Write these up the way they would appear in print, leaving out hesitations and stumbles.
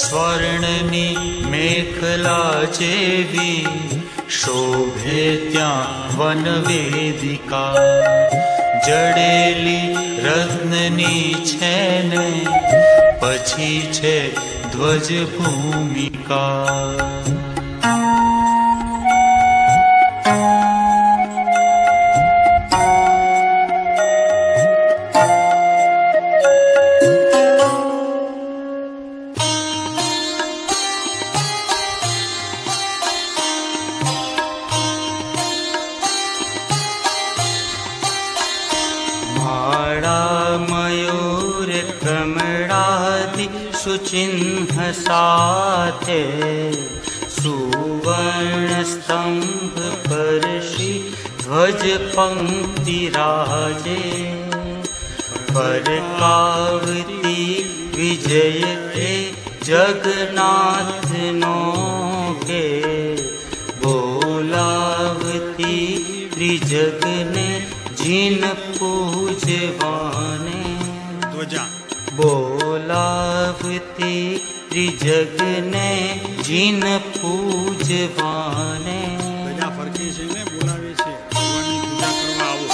સ્વર્ણની મેખલા જેવી શોભે ત્યાં વનવેદિકા, જડેલી રત્નની છે ને પછી છે ધ્વજ ભૂમિકા. સુચિહ્ન સાથે સુવર્ણ સ્તંભ પર શ્રી ધ્વજ પંક્તિ રાજે, પરકાવતી વિજય એ જગન્નાથનો કે, બોલાવતી ત્રિજગને જીન પૂજવાને, બોલાવતી ત્રિજગને જીન પૂજવાને. બધા ફરકે છે ને બોલાવે છે, ભગવાનની પૂજા કરવા આવો.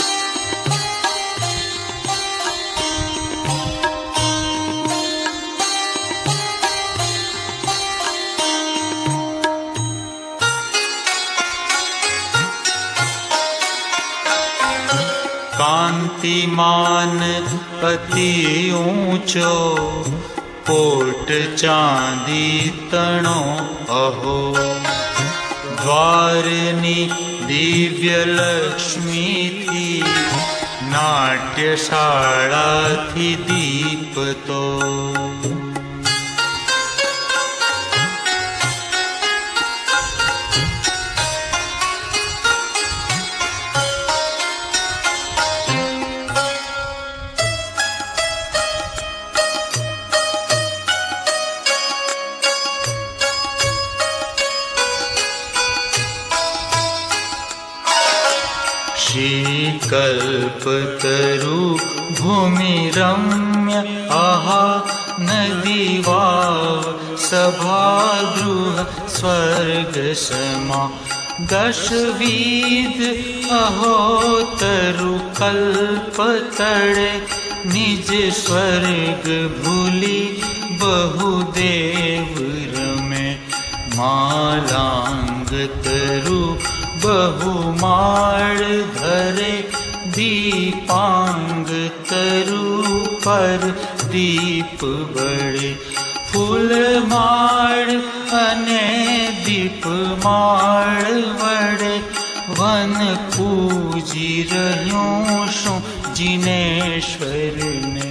કાંતિમાન અતિ ઊંચો કોટ ચાંદી તણો અહો, દ્વારની દિવ્ય લક્ષ્મીથી નાટ્યશાળાથી દીપતો, કલ્પતરુ ભૂમિ રમ્ય આહા, નદી વાવ સભાગૃહ સ્વર્ગ સમા, દશવિધ અહો તરુ કલ્પતળે, નિજ સ્વર્ગ ભૂલી બહુદેવ રમે, માલાંગ તરુ बहुमाळ धरे, दीपांग तरु पर दीप बड़े, फूलमाळ अने दीपमाळ वड़े, वन पूजी रह्यो शू जिनेश्वर ने,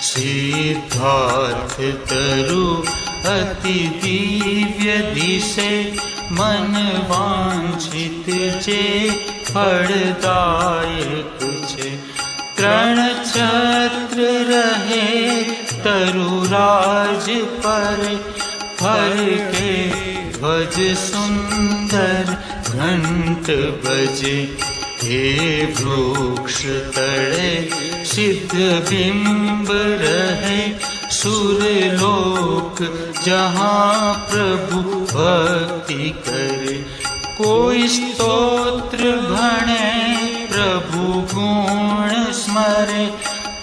सिद्धार्थ तरु अति दिव्य दिशे, मन वांछित जे फलदायक छे, त्रण छत्र तरुराज पर फर के ध्वज सुंदर घंट बजे। हे वृक्ष तड़े सिद्ध बिंब रहे सुरलोक जहाँ प्रभु भक्ति करे। कोई स्तोत्र भणे प्रभु गुण स्मरे,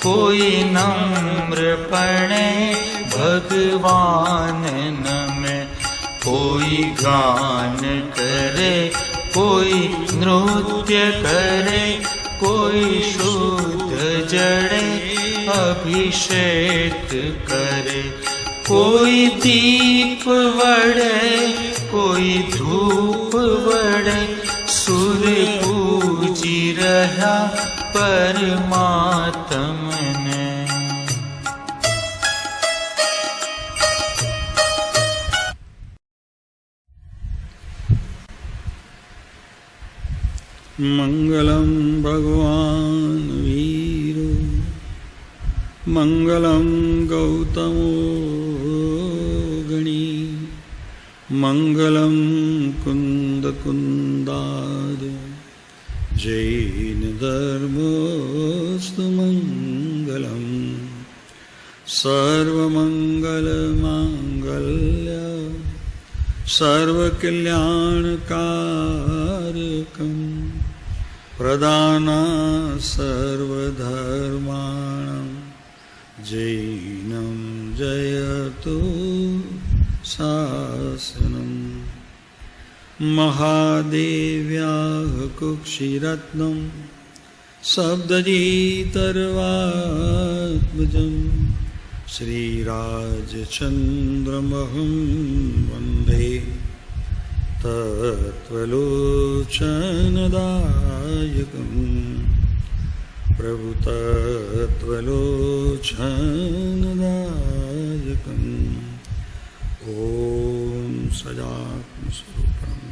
कोई नम्रपणे भगवान नमे। कोई गान करे कोई नृत्य करे, कोई शुद्ध जड़े अभिषेक करे। कोई दीप वड़े कोई धूप वड़े, सुर पूजी रहा परमात्मने। मंगलम भगवान वीरो, मंगलम गौतमो गणी, मंगलम कुंद कुंदाद, जैन धर्मोस्तु मंगलम। सर्वमंगल मांगल्य सर्वकल्याणकारकम्, प्रदाना सर्वधर्माणां, जैनं जयतु शासनम्। महादेव्याः कुक्षिरत्नं सप्तजितर्वात्मजं, श्रीराजचन्द्रमहं वन्दे तत्त्वलोचनदायकम्। प्रभुतत्त्वलोचनदायकम्। ॐ सदात्मस्वरूपम्।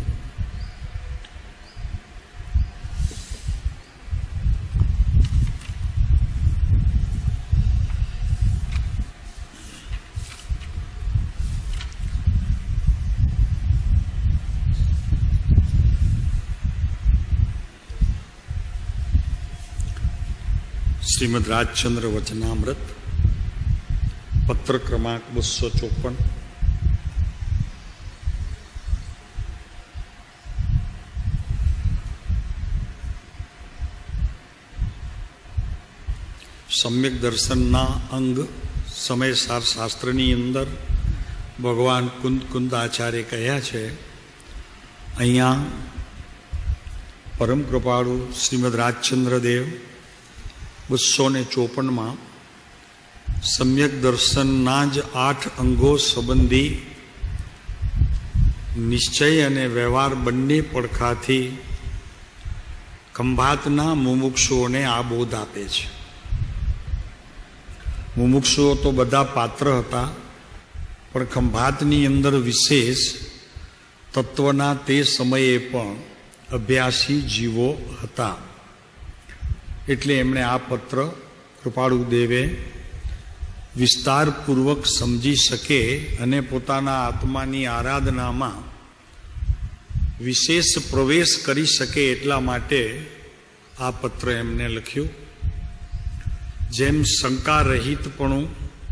श्रीमद् રાજચંદ્ર વચનામૃત પત્ર ક્રમાંક 254। સમ્યક દર્શનના અંગ સમયસાર શાસ્ત્રની અંદર ભગવાન કુંદ આચાર્ય કહ્યા છે, અહીંયા પરમ કૃપાળુ શ્રીમદ્ રાજચંદ્ર દેવ 254માં સમ્યક દર્શનના જ 8 અંગો સંબંધી નિશ્ચય અને વ્યવહાર બંને પડખાથી ખંભાતના મુમુક્ષુઓને આ બોધ આપે છે। મુમુક્ષુઓ તો બધા પાત્ર હતા, પણ ખંભાતની અંદર વિશેષ તત્વના તે સમયે પણ અભ્યાસી જીવો હતા। એટલે એમણે આ પત્ર કૃપાળુ દેવે વિસ્તારપૂર્વક સમજી શકે અને પોતાના આત્માની આરાધનામાં વિશેષ પ્રવેશ કરી શકે એટલા માટે આ પત્ર એમને લખ્યું। જેમ શંકા રહિતપણું,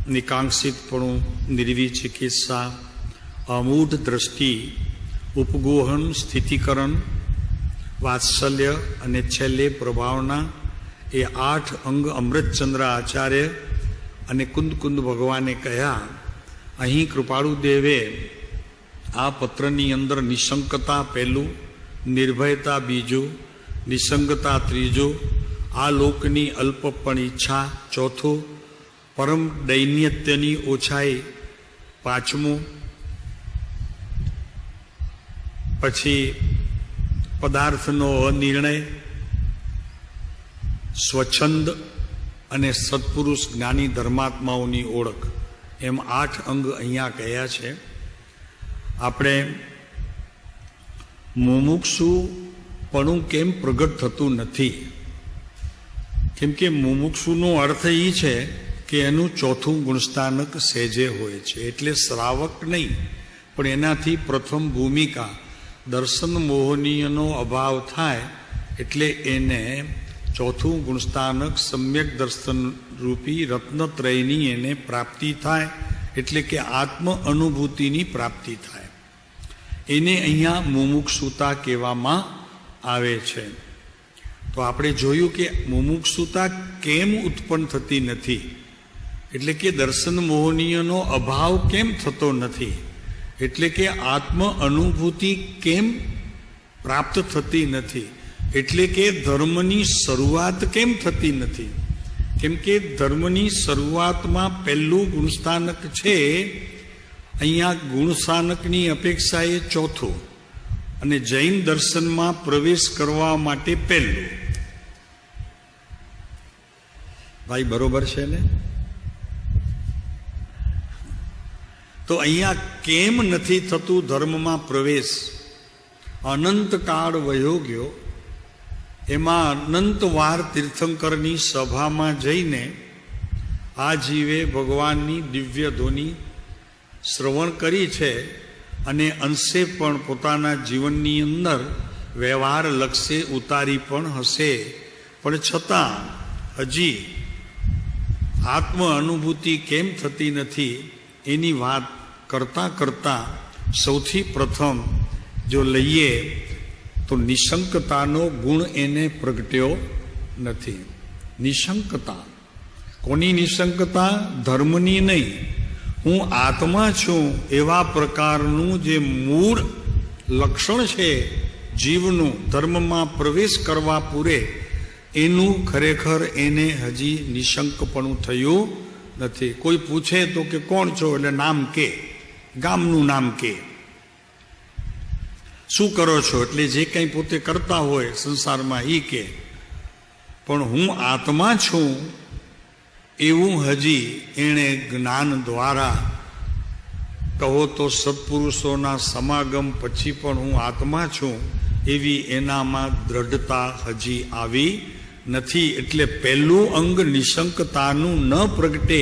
નિકાંક્ષિતપણું, નિર્વિચિકિત્સા, અમૂઢ દ્રષ્ટિ, ઉપગોહન, સ્થિતિકરણ, વાત્સલ્ય અને છેલ્લે પ્રભાવના એ 8 અંગ અમૃતચંદ્ર આચાર્ય અને કુંદ ભગવાને કહ્યા। અહીં કૃપાળુ દેવે આ પત્રની અંદર નિશંકતા પહેલું, નિર્ભયતા બીજું, નિસંગતા ત્રીજું, આ લોકની અલ્પપણ ઈચ્છા ચોથું, પરમ દૈન્યત્યની ઓછાઈ પાંચમું, પછી પદાર્થનો અનિર્ણય, સ્વચ્છંદ અને સત્પુરુષ જ્ઞાની ધર્માત્માઓની ઓળખ, એમ 8 અંગ અહીંયા કહ્યા છે। આપણે મુમુક્ષુપણું કેમ પ્રગટ થતું નથી? કેમ કે મુમુક્ષુનો અર્થ એ છે કે એનું ચોથું ગુણસ્થાનક સહેજે હોય છે. એટલે શ્રાવક નહીં, પણ એનાથી પ્રથમ ભૂમિકા દર્શન મોહનીયનો અભાવ થાય એટલે એને ચોથું ગુણસ્થાનક સમ્યક દર્શન રૂપી રત્નત્રયની એને પ્રાપ્તિ થાય, એટલે કે આત્મ અનુભૂતિની પ્રાપ્તિ થાય. એને અહીંયા મુમુક્ષુતા કહેવામાં આવે છે. તો આપણે જોયું કે મુમુક્ષુતા કેમ ઉત્પન્ન થતી નથી, એટલે કે દર્શન મોહનીયનો અભાવ કેમ થતો નથી, એટલે કે આત્મ અનુભૂતિ કેમ પ્રાપ્ત થતી નથી, એટલે કે ધર્મની શરૂઆત કેમ થતી નથી. કેમ કે ધર્મની શરૂઆતમાં પહેલું ગુણસ્થાનક છે, અહીંયા ગુણસ્થાનકની અપેક્ષા એ ચોથું, અને જૈન દર્શનમાં પ્રવેશ કરવા માટે પહેલું. ભાઈ બરોબર છે ને? તો અહીંયા કેમ નથી થતું ધર્મમાં પ્રવેશ? અનંતકાળ વયો ગયો, એમાં અનંતવાર તીર્થંકરની સભામાં જઈને આ જીવે ભગવાનની દિવ્ય ધૂની શ્રવણ કરી છે, અને અંશે પણ પોતાના જીવનની અંદર વ્યવહાર લક્ષે ઉતારી પણ હશે, પણ છતાં હજી આત્મ અનુભૂતિ કેમ થતી નથી એની વાત કરતાં કરતાં સૌથી પ્રથમ જો લઈએ તો નિશંકતાનો ગુણ એને પ્રગટ્યો નથી. નિશંકતા, કોની નિશંકતા? ધર્મની નહીં. હું આત્મા છું એવા પ્રકારનું જે મૂળ લક્ષણ છે જીવનું, ધર્મમાં પ્રવેશ કરવા પૂરે એનું ખરેખર એને હજી નિશંકપણું થયું નથી. કોઈ પૂછે તો કે કોણ છો, એટલે નામ કે, ગામનું નામ કે, શું કરો છો, એટલે જે કંઈ પોતે કરતા હોય સંસારમાં એ કે, પણ હું આત્મા છું એવું હજી એણે જ્ઞાન દ્વારા, કહો તો સત્પુરુષોના સમાગમ પછી પણ હું આત્મા છું એવી એનામાં દ્રઢતા હજી આવી નથી. એટલે પહેલું અંગ નિશંકતાનું ન પ્રગટે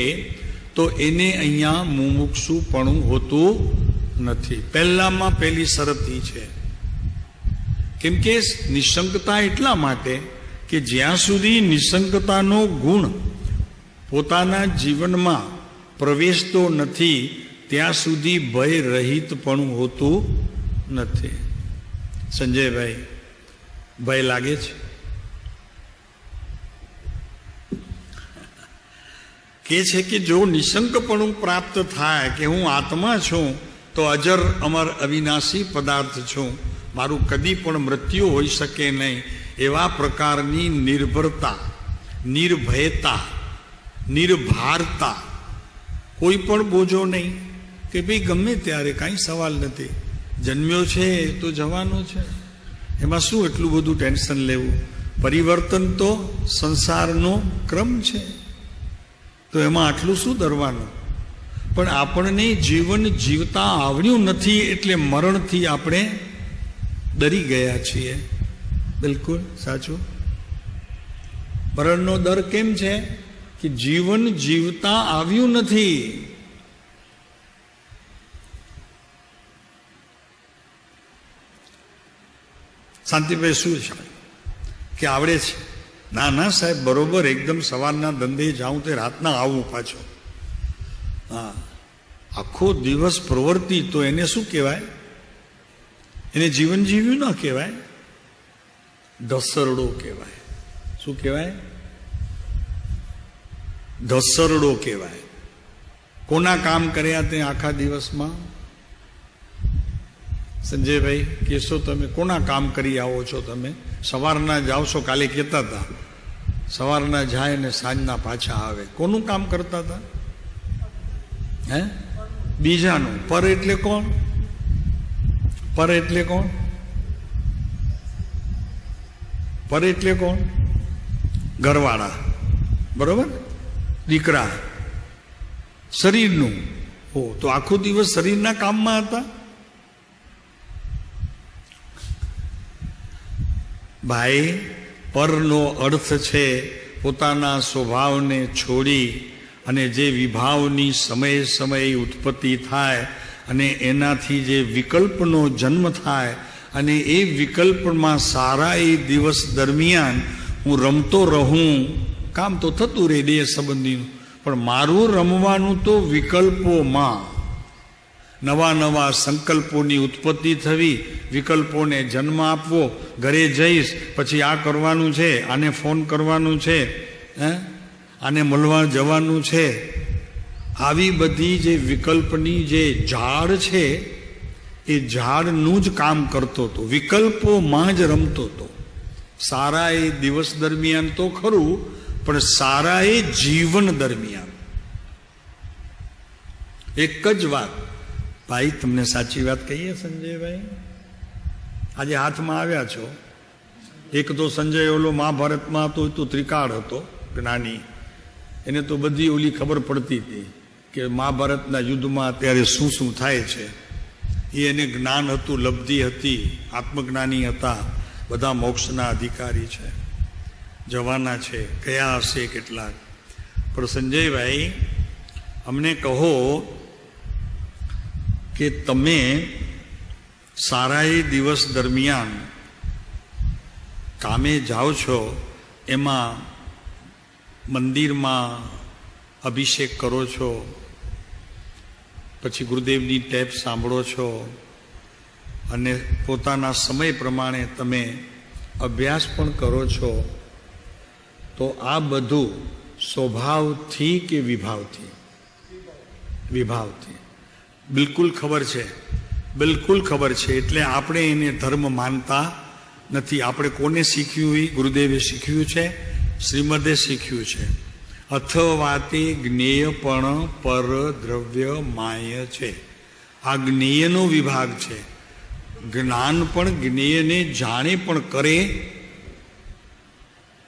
તો એને અહીંયા મુમુક્ષુપણું હોતું નથી. પહેલામાં પહેલી શરત ઈ છે. કેમ કે નિશંકતા એટલા માટે કે જ્યાં સુધી નિશંકતાનો ગુણ પોતાના જીવનમાં પ્રવેશતો નથી ત્યાં સુધી ભય રહિત પણ હોતું નથી. સંજયભાઈ, ભય લાગે છે? કે છે કે જો નિશંકપણું પ્રાપ્ત થાય કે હું આત્મા છું તો અજર અમર અવિનાશી પદાર્થ છું, મારું કદી પણ મૃત્યુ હોઈ શકે નહીં, એવા પ્રકારની નિર્ભરતા, નિર્ભયતા, નિર્ભારતા, કોઈ પણ બોજો નહીં કે ભાઈ ગમે ત્યારે કાંઈ સવાલ નથી, જન્મ્યો છે તો જવાનો છે, એમાં શું એટલું બધું ટેન્શન લેવું? પરિવર્તન તો સંસારનો ક્રમ છે, તો એમાં આટલું શું ડરવાનું? પણ આપણને જીવન જીવતા આવડ્યું નથી એટલે મરણથી આપણે ડરી ગયા છીએ. બિલકુલ સાચું. મરણનો ડર કેમ છે? કે જીવન જીવતા આવ્યું નથી. શાંતિભાઈ શું છે કે આવડે છે? ના ના સાહેબ, બરોબર, એકદમ સવારના ધંધે જાઉં તે રાતના આવું પાછો. હા, આખો દિવસ પ્રવૃત્તિ, તો એને શું કહેવાય? એને જીવન જીવ્યું ન કહેવાય, ઢસરડો કહેવાય. શું કહેવાય? ઢસરડો કહેવાય. કોના કામ કર્યા તે આખા દિવસમાં? સંજયભાઈ કહેશો તમે, કોના કામ કરી આવો છો તમે? સવારના જાઓ છો, કાલે કહેતા હતા સવારના જાય ને સાંજના પાછા આવે. કોનું કામ કરતા હતા? હે? બીજાનું. પર એટલે કોણ? પર એટલે કોણ? પર એટલે કોણ? ઘરવાળા, બરોબર, દીકરા, શરીરનું. ઓ, તો આખો દિવસ શરીરના કામમાં હતા. ભાઈ, પરનો અર્થ છે પોતાના સ્વભાવને છોડી અને જે વિભાવની સમયે સમયે ઉત્પત્તિ થાય અને એનાથી જે વિકલ્પનો જન્મ થાય અને એ વિકલ્પમાં સારા એ દિવસ દરમિયાન હું રમતો રહું, કામ તો થતું રહે દેહ સંબંધીનું, પણ મારું રમવાનું તો વિકલ્પોમાં, નવા નવા સંકલ્પોની ઉત્પત્તિ થવી, વિકલ્પોને જન્મ આપવો, ઘરે જઈશ પછી આ કરવાનું છે, આને ફોન કરવાનું છે, આને મળવા જવાનું છે, આવી બધી જે વિકલ્પની જે ઝાડ છે એ ઝાડનું જ કામ કરતો હતો, વિકલ્પોમાં જ રમતો હતો. સારા એ દિવસ દરમિયાન તો ખરું, પણ સારા એ જીવન દરમિયાન. એક જ વાત ભાઈ, તમને સાચી વાત કહીએ સંજયભાઈ, આજે હાથમાં આવ્યા છો. એક તો સંજય ઓલો મહાભારતમાં હતો, તો ત્રિકાળ હતો જ્ઞાની, એને તો બધી ઓલી ખબર પડતી હતી કે મહાભારતના યુદ્ધમાં અત્યારે શું શું થાય છે. એ એને જ્ઞાન હતું, લબ્ધિ હતી, આત્મજ્ઞાની હતા, બધા મોક્ષના અધિકારી છે, જવાના છે, કયા હશે કેટલાક. પણ સંજયભાઈ અમને કહો કે તમે સારા એ દિવસ દરમિયાન કામે જાઓ છો, એમાં મંદિરમાં અભિષેક કરો છો, પછી ગુરુદેવની ટેપ સાંભળો છો અને પોતાના સમય પ્રમાણે તમે અભ્યાસ પણ કરો છો, તો આ બધું સ્વભાવથી કે વિભાવથી? વિભાવથી. બિલકુલ ખબર છે, બિલકુલ ખબર છે. એટલે આપણે એને ધર્મ માનતા નથી. આપણે કોને શીખ્યું? ગુરુદેવે શીખ્યું છે, શ્રીમદે શીખ્યું છે. અથવા તે જ્ઞેયપણ પર દ્રવ્ય માય છે. આ જ્ઞેયનો વિભાગ છે. જ્ઞાન પણ જ્ઞેયને જાણે પણ કરે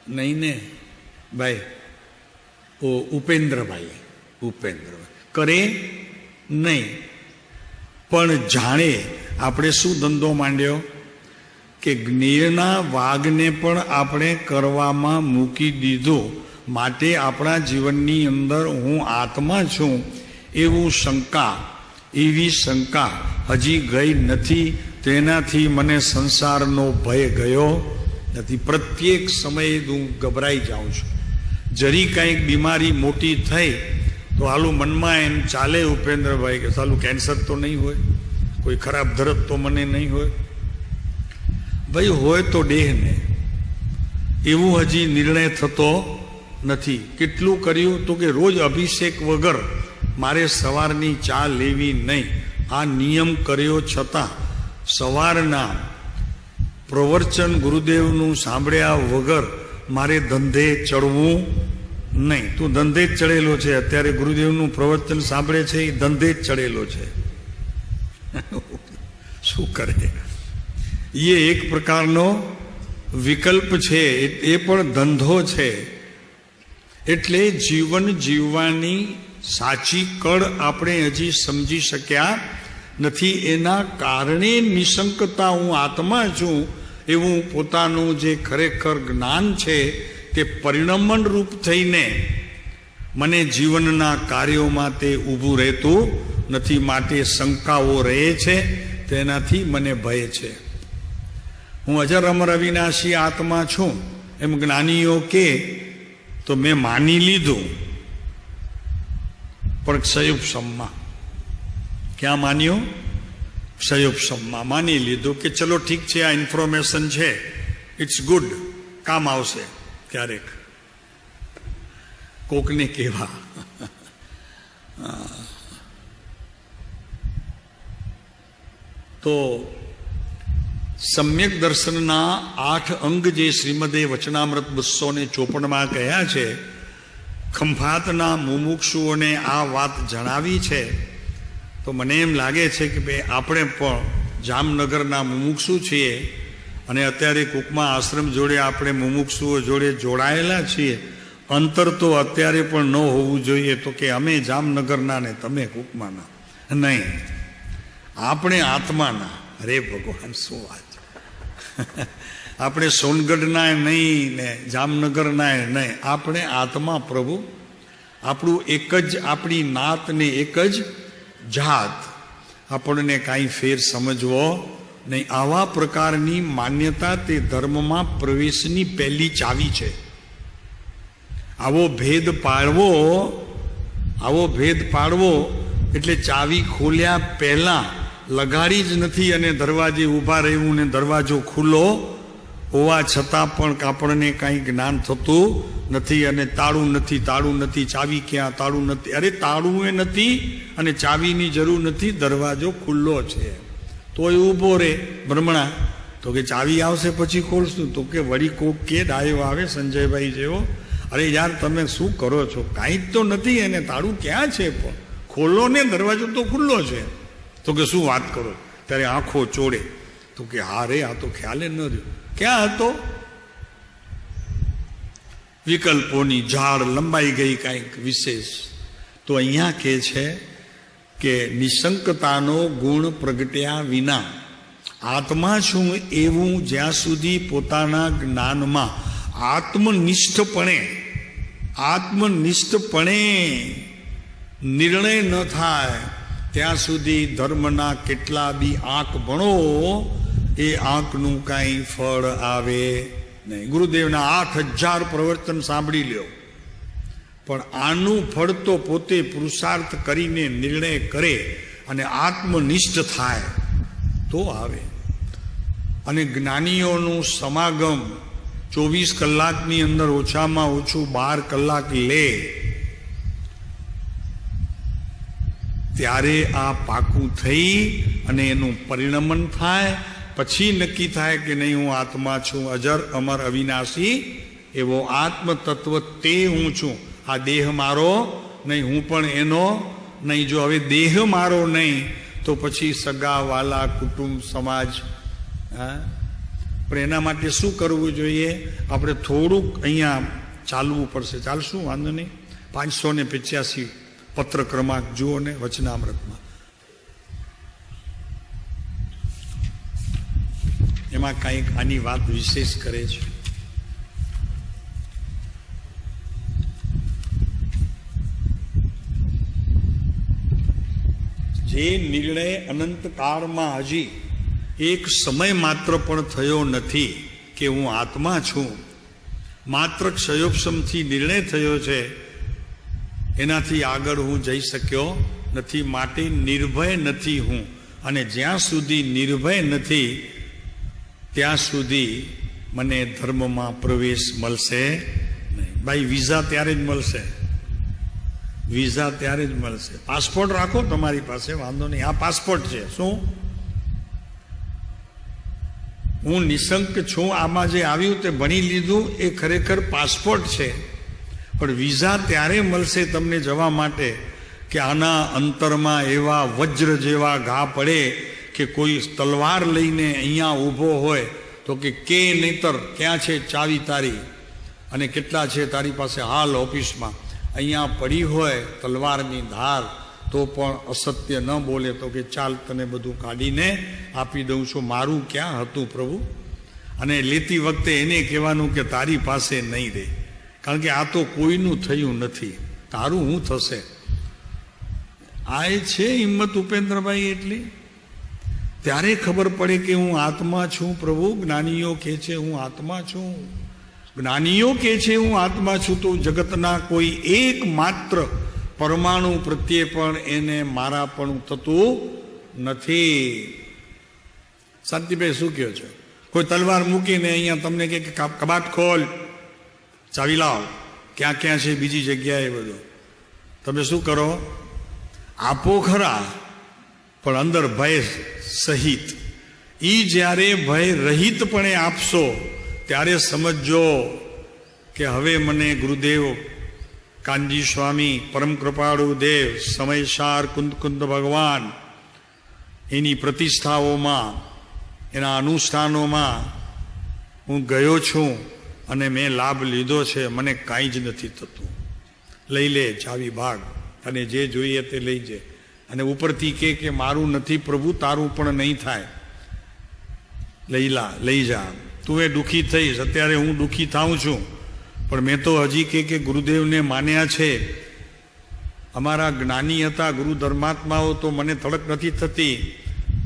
નહીં ને ભાઈ. ઓ ઉપેન્દ્રભાઈ, ઉપેન્દ્રભાઈ કરે નહીં પણ જાણે. આપણે શું ધંધો માંડ્યો કે જ્ઞેયના વાઘને પણ આપણે કરવામાં મૂકી દીધો, માટે આપણા જીવનની અંદર હું આત્મા છું એવું શંકા, એવી શંકા હજી ગઈ નથી. તેનાથી મને સંસારનો ભય ગયો નથી. પ્રત્યેક સમયે હું ગભરાઈ જાઉં છું. જરી કંઈક બીમારી મોટી થઈ તો હાલું મનમાં એમ ચાલે ઉપેન્દ્રભાઈ કે સાલું કેન્સર તો નહીં હોય, કોઈ ખરાબ ધરત તો મને નહીં હોય. ભાઈ હોય તો દેહને, એવું હજી નિર્ણય થતો નથી. કેટલું કર્યું તો કે રોજ અભિષેક વગર મારે સવારની ચા લેવી નહીં, આ નિયમ કર્યો છતાં સવારના પ્રવચન ગુરુદેવનું સાંભળ્યા વગર મારે ધંધે ચડવું નહીં. તું ધંધે જ ચડેલો છે, અત્યારે ગુરુદેવનું પ્રવચન સાંભળે છે એ ધંધે જ ચડેલો છે. શું કરે? એ એક પ્રકારનો વિકલ્પ છે, એ પણ ધંધો છે. એટલે જીવન જીવવાની સાચી કળ આપણે હજી સમજી શક્યા નથી. એના કારણે નિશંકતા, હું આત્મા છું એવું પોતાનું જે ખરેખર જ્ઞાન છે તે પરિણમન રૂપ થઈને મને જીવનના કાર્યોમાં તે ઊભું રહેતું નથી. માટે શંકાઓ રહે છે, તેનાથી મને ભય છે. હું અજર અમર અવિનાશી આત્મા છું એમ જ્ઞાનીઓ કે તો મેં માની લીધું, પણ ક્ષયોપશમમાં. ક્યાં માન્યું? ક્ષયોપશમમાં માની લીધું કે ચલો ઠીક છે, આ ઇન્ફોર્મેશન છે, ઇટ્સ ગુડ, કામ આવશે ક્યારેક કોકને કહેવા. તો સમ્યક દર્શનના 8 અંગ જે શ્રીમદે વચનામૃત 254 કહ્યા છે, ખંભાતના મુમુક્ષુઓને આ વાત જણાવી છે. તો મને એમ લાગે છે કે ભાઈ આપણે પણ જામનગરના મુમુક્ષુ છીએ અને અત્યારે કુકમા આશ્રમ જોડે આપણે મુમુક્ષુઓ જોડે જોડાયેલા છીએ. અંતર તો અત્યારે પણ ન હોવું જોઈએ તો કે અમે જામનગરના ને તમે કુકમાના નહીં, આપણે આત્માના. અરે ભગવાન, શું વાત! આપણે સોનગઢના નહીં ને જામનગરના નહીં, આપણે આત્મા પ્રભુ. આપણું એક જ, આપણી નાત ને એક જ જાત, આપણને કાંઈ ફેર સમજવો નહીં. આવા પ્રકારની માન્યતા તે ધર્મમાં પ્રવેશની પહેલી ચાવી છે. આવો ભેદ પાડવો એટલે ચાવી ખોલ્યા પહેલા લગાડી જ નથી અને દરવાજે ઊભા રહેવું ને દરવાજો ખુલ્લો હોવા છતાં પણ આપણને કાંઈ જ્ઞાન થતું નથી. અને તાળું નથી, ચાવી ક્યાં, તાળું નથી. અરે તાળું એ નથી અને ચાવીની જરૂર નથી, દરવાજો ખુલ્લો છે. તોય ઊભો રે બ્રહ્મણા, તો કે ચાવી આવશે પછી ખોલશું. તો કે વળી કોક કે ડાયો આવે સંજયભાઈ જેવો, અરે યાર તમે શું કરો છો, કાંઈ જ તો નથી એને, તાળું ક્યાં છે, પણ ખોલો ને, દરવાજો તો ખુલ્લો છે. તો કે શું વાત કરો, ત્યારે આંખો ચોડે. તો કે હા રે, આ તો ખ્યાલે ન રહ્યો, ક્યાં હતો? વિકલ્પોની ઝાડ લંબાઈ ગઈ કાંઈક વિશેષ. તો અહીંયા કહે છે કે નિશંકતાનો ગુણ પ્રગટ્યા વિના આત્મા છું એવું જ્યાં સુધી પોતાના જ્ઞાનમાં આત્મનિષ્ઠપણે નિર્ણય ન થાય ત્યાં સુધી ધર્મના કેટલા બી આંક ભણો એ આંકનું કાંઈ ફળ આવે નહીં. ગુરુદેવના 8000 પ્રવચન સાંભળી લ્યો, પણ આનું ફળ તો પોતે પુરુષાર્થ કરીને નિર્ણય કરે અને આત્મનિષ્ઠ થાય તો આવે. અને જ્ઞાનીઓનું સમાગમ 24 કલાકની અંદર ઓછામાં ઓછું 12 કલાક લે, ત્યારે આ પાકું થઈ અને એનું પરિણમન થાય. પછી નક્કી થાય કે નહીં, હું આત્મા છું, અજર અમર અવિનાશી એવો આત્મ તત્વ તે હું છું. આ દેહ મારો નહીં, હું પણ એનો નહીં. જો હવે દેહ મારો નહીં તો પછી સગા વાલા કુટુંબ સમાજ. પણ એના માટે શું કરવું જોઈએ? આપણે થોડુંક અહીંયા ચાલવું પડશે. ચાલશું, વાંધો નહીં. 585 પત્ર ક્રમાંક જુઓ ને વચનામૃતમાં, એમાં કાંઈક આની વાત વિશેષ કરે છે. જે નિર્ણય અનંતકાળમાં હજી એક સમય માત્ર પણ થયો નથી કે હું આત્મા છું, માત્ર ક્ષયોપશમથી નિર્ણય થયો છે, એનાથી આગળ હું જઈ શક્યો નથી. માટે નિર્ભય નથી હું. અને જ્યાં સુધી નિર્ભય નથી ત્યાં સુધી મને ધર્મમાં પ્રવેશ મળશે નહીં. ભાઈ વિઝા ત્યારે જ મળશે, વિઝા ત્યારે જ મળશે. પાસપોર્ટ રાખો તમારી પાસે, વાંધો નહીં, આ પાસપોર્ટ છે. શું હું નિશંક છું, આમાં જે આવ્યું તે ભણી લીધું એ ખરેખર પાસપોર્ટ છે. પણ વિઝા ત્યારે મળશે તમને જવા માટે કે આના અંતરમાં એવા વજ્ર જેવા ઘા પડે કે કોઈ તલવાર લઈને અહીંયા ઊભો હોય તો કે નહીતર ક્યાં છે ચાવી તારી, અને કેટલા છે તારી પાસે હાલ ઓફિસમાં, અહીંયા પડી હોય તલવારની ધાર તો પણ અસત્ય ન બોલે તો કે ચાલ તને બધું કાઢીને આપી દઉં છું, મારું ક્યાં હતું પ્રભુ. અને લેતી વખતે એને કહેવાનું કે તારી પાસે નહીં રહે, કારણ કે આ તો કોઈનું થયું નથી, તારું શું થશે. આ છે હિંમત ઉપેન્દ્રભાઈ એટલી. ત્યારે ખબર પડે કે હું આત્મા છું પ્રભુ. જ્ઞાનીઓ કહે છે હું આત્મા છું, જ્ઞાનીઓ કહે છે હું આત્મા છું, તો જગતના કોઈ એક માત્ર પરમાણુ પ્રત્યે પણ એને મારાપણું થતું નથી. શાંતિભાઈ શું કહો છો? કોઈ તલવાર મૂકીને અહીંયા તમને કે કબાટ ખોલ, ચાવી લાવ, ક્યાં ક્યાં છે બીજી જગ્યાએ બધું, તમે શું કરો? આપો ખરા, પણ અંદર ભય સહિત. ઈ જ્યારે ભય રહિતપણે આપશો ત્યારે સમજો કે હવે મને ગુરુદેવ કાનજી સ્વામી, પરમ કૃપાળુ દેવ, સમયસાર કુંદ ભગવાન, એની પ્રતિષ્ઠાઓમાં, એના અનુષ્ઠાનોમાં હું ગયો છું અને મેં લાભ લીધો છે, મને કાંઈ જ નથી થતું. લઈ લે ચાવી, ભાગ, અને જે જોઈએ તે લઈ જાય. અને ઉપરથી કે મારું નથી પ્રભુ, તારું પણ નહીં થાય, લઈ જા. તું એ દુઃખી થઈશ, અત્યારે હું દુઃખી થાઉં છું, પણ મેં તો હજી કે ગુરુદેવને માન્યા છે, અમારા જ્ઞાની હતા ગુરુ ધર્માત્માઓ તો મને તડક નથી થતી,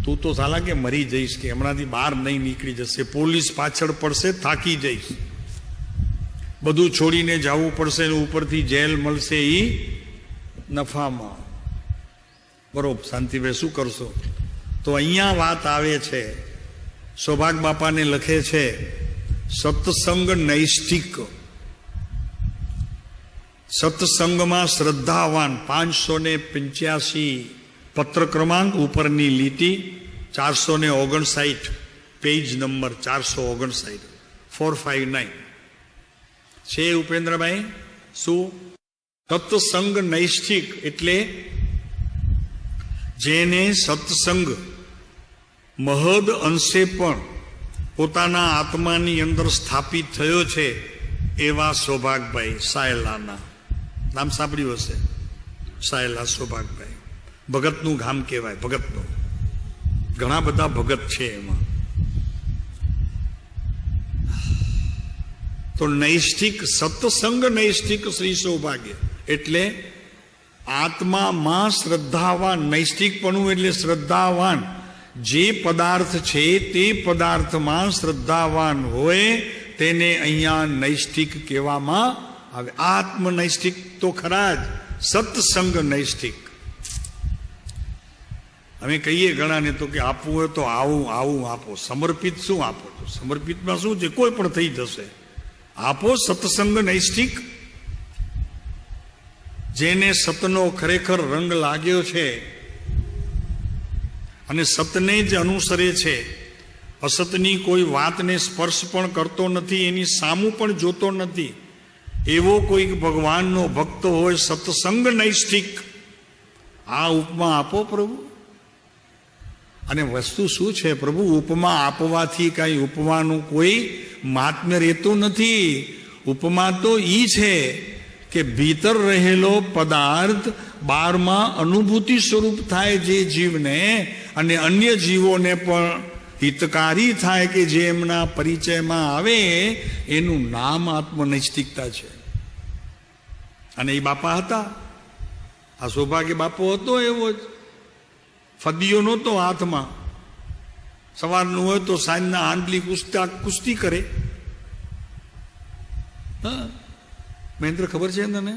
તું તો સાલા કે મરી જઈશ, કે હમણાંથી બહાર નહીં નીકળી જશે, પોલીસ પાછળ પડશે, થાકી જઈશ, બધું છોડીને જવું પડશે, ઉપરથી જેલ મળશે એ નફામાં. બરોબર શાંતિભાઈ શું કરશો? તો અહીંયા વાત આવે છે, સૌભાગ બાપાને લખે છે સત્સંગ નૈષ્ઠિક, સત્સંગમાં શ્રદ્ધાવાન, 585 પત્ર ક્રમાંક ઉપરની લીટી, 459 પેજ નંબર 459 459 છે ઉપેન્દ્રભાઈ. શું સત્સંગ નૈષ્ઠિક એટલે જેને સત્સંગ મહદ અંશે પણ પોતાના આત્માની અંદર સ્થાપિત થયો છે એવા સૌભાગભાઈ સાયલાના નામ સાંભળ્યું હશે. સાયલા સૌભાગભાઈ ભગતનું ગામ કહેવાય, ભગતનું. ઘણા બધા ભગત છે એમાં. તો નૈષ્ઠિક સત્સંગ નૈષ્ઠિક શ્રી સૌભાગ્ય એટલે આત્મામાં શ્રદ્ધાવાન. નૈષ્ઠિકપણું એટલે શ્રદ્ધાવાન. જે પદાર્થ છે તે પદાર્થમાં શ્રદ્ધાવાન હોય તેને અહીંયા નૈષ્ઠિક કહેવામાં આવે. આત્મ નૈષ્ઠિક તો ખરા જ, સત્સંગ નૈષ્ઠિક. અમે કહીએ ઘણાને તો કે આપવું હોય તો આવું આવું આપો, સમર્પિત શું આપો? તો સમર્પિતમાં શું છે? કોઈ પણ થઈ જશે. આપો સત્સંગ નૈષ્ઠિક. જેને સતનો ખરેખર રંગ લાગ્યો છે અને સતને જ અનુસરે છે, અસતની કોઈ વાતને સ્પર્શ પણ કરતો નથી, એની સામું પણ જોતો નથી, એવો કોઈક ભગવાનનો ભક્ત હોય સત્સંગ નૈષ્ઠિક, આ ઉપમા આપો પ્રભુ. અને વસ્તુ શું છે પ્રભુ? ઉપમા આપવાથી કાંઈ ઉપમાનું કોઈ મહાત્મ્ય રહેતું નથી. ઉપમા તો ઈ છે કે ભીતર રહેલો પદાર્થ બહારમાં અનુભૂતિ સ્વરૂપ થાય જે જીવને, અને અન્ય જીવોને પણ હિતકારી થાય કે જે એમના પરિચયમાં આવે, એનું નામ આત્મનૈષ્ઠિકતા છે. અને એ બાપા હતા, આ સૌભાગ્ય બાપો હતો એવો જ. ફદીઓ નહોતો હાથમાં. સવારનું હોય તો સાંજના આંધલી કુસ્તી કરે. હા મહેન્દ્ર, ખબર છે તને?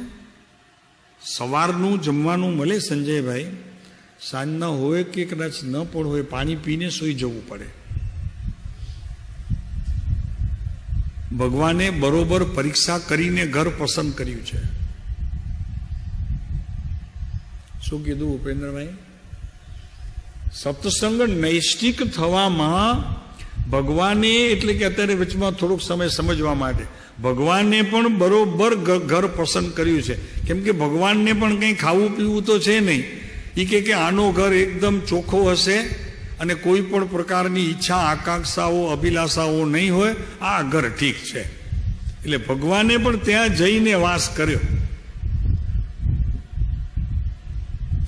સવારનું જમવાનું મળે સંજયભાઈ, સાંજના હોય કે કદાચ ન પણ હોય, પાણી પીને સૂઈ જવું પડે. ભગવાને બરોબર પરીક્ષા કરીને ઘર પસંદ કર્યું છે. શું કીધું ઉપેન્દ્રભાઈ? સત્સંગ નૈષ્ઠિક થવામાં ભગવાને, એટલે કે અત્યારે વચમાં થોડોક સમય સમજવા માટે, ભગવાને પણ બરોબર ઘર પસંદ કર્યું છે. કેમ કે ભગવાનને પણ કંઈ ખાવું પીવું તો છે નહીં. એ કે આનો ઘર એકદમ ચોખ્ખો હશે અને કોઈ પણ પ્રકારની ઈચ્છા આકાંક્ષાઓ અભિલાષાઓ નહીં હોય, આ ઘર ઠીક છે. એટલે ભગવાને પણ ત્યાં જઈને વાસ કર્યો.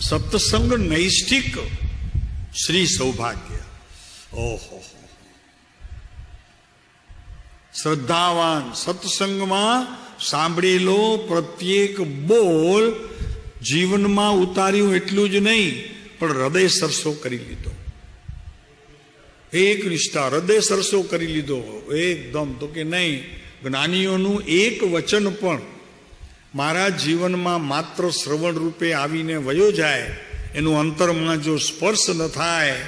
સત્સંગ નૈષ્ઠિક શ્રી સૌભાગ્ય. ઓહો, શ્રદ્ધાવાન. સત્સંગમાં સાંભળેલો પ્રત્યેક બોલ જીવનમાં ઉતાર્યું એટલું જ નહીં, પણ હૃદય સરસો કરી લીધો. એક નિષ્ઠા હૃદય સરસો કરી લીધો એકદમ. તો કે નહીં, જ્ઞાનીઓનું એક વચન પણ મારા જીવનમાં માત્ર શ્રવણ રૂપે આવીને વયો જાય, એનું અંતરમાં જો સ્પર્શ ન થાય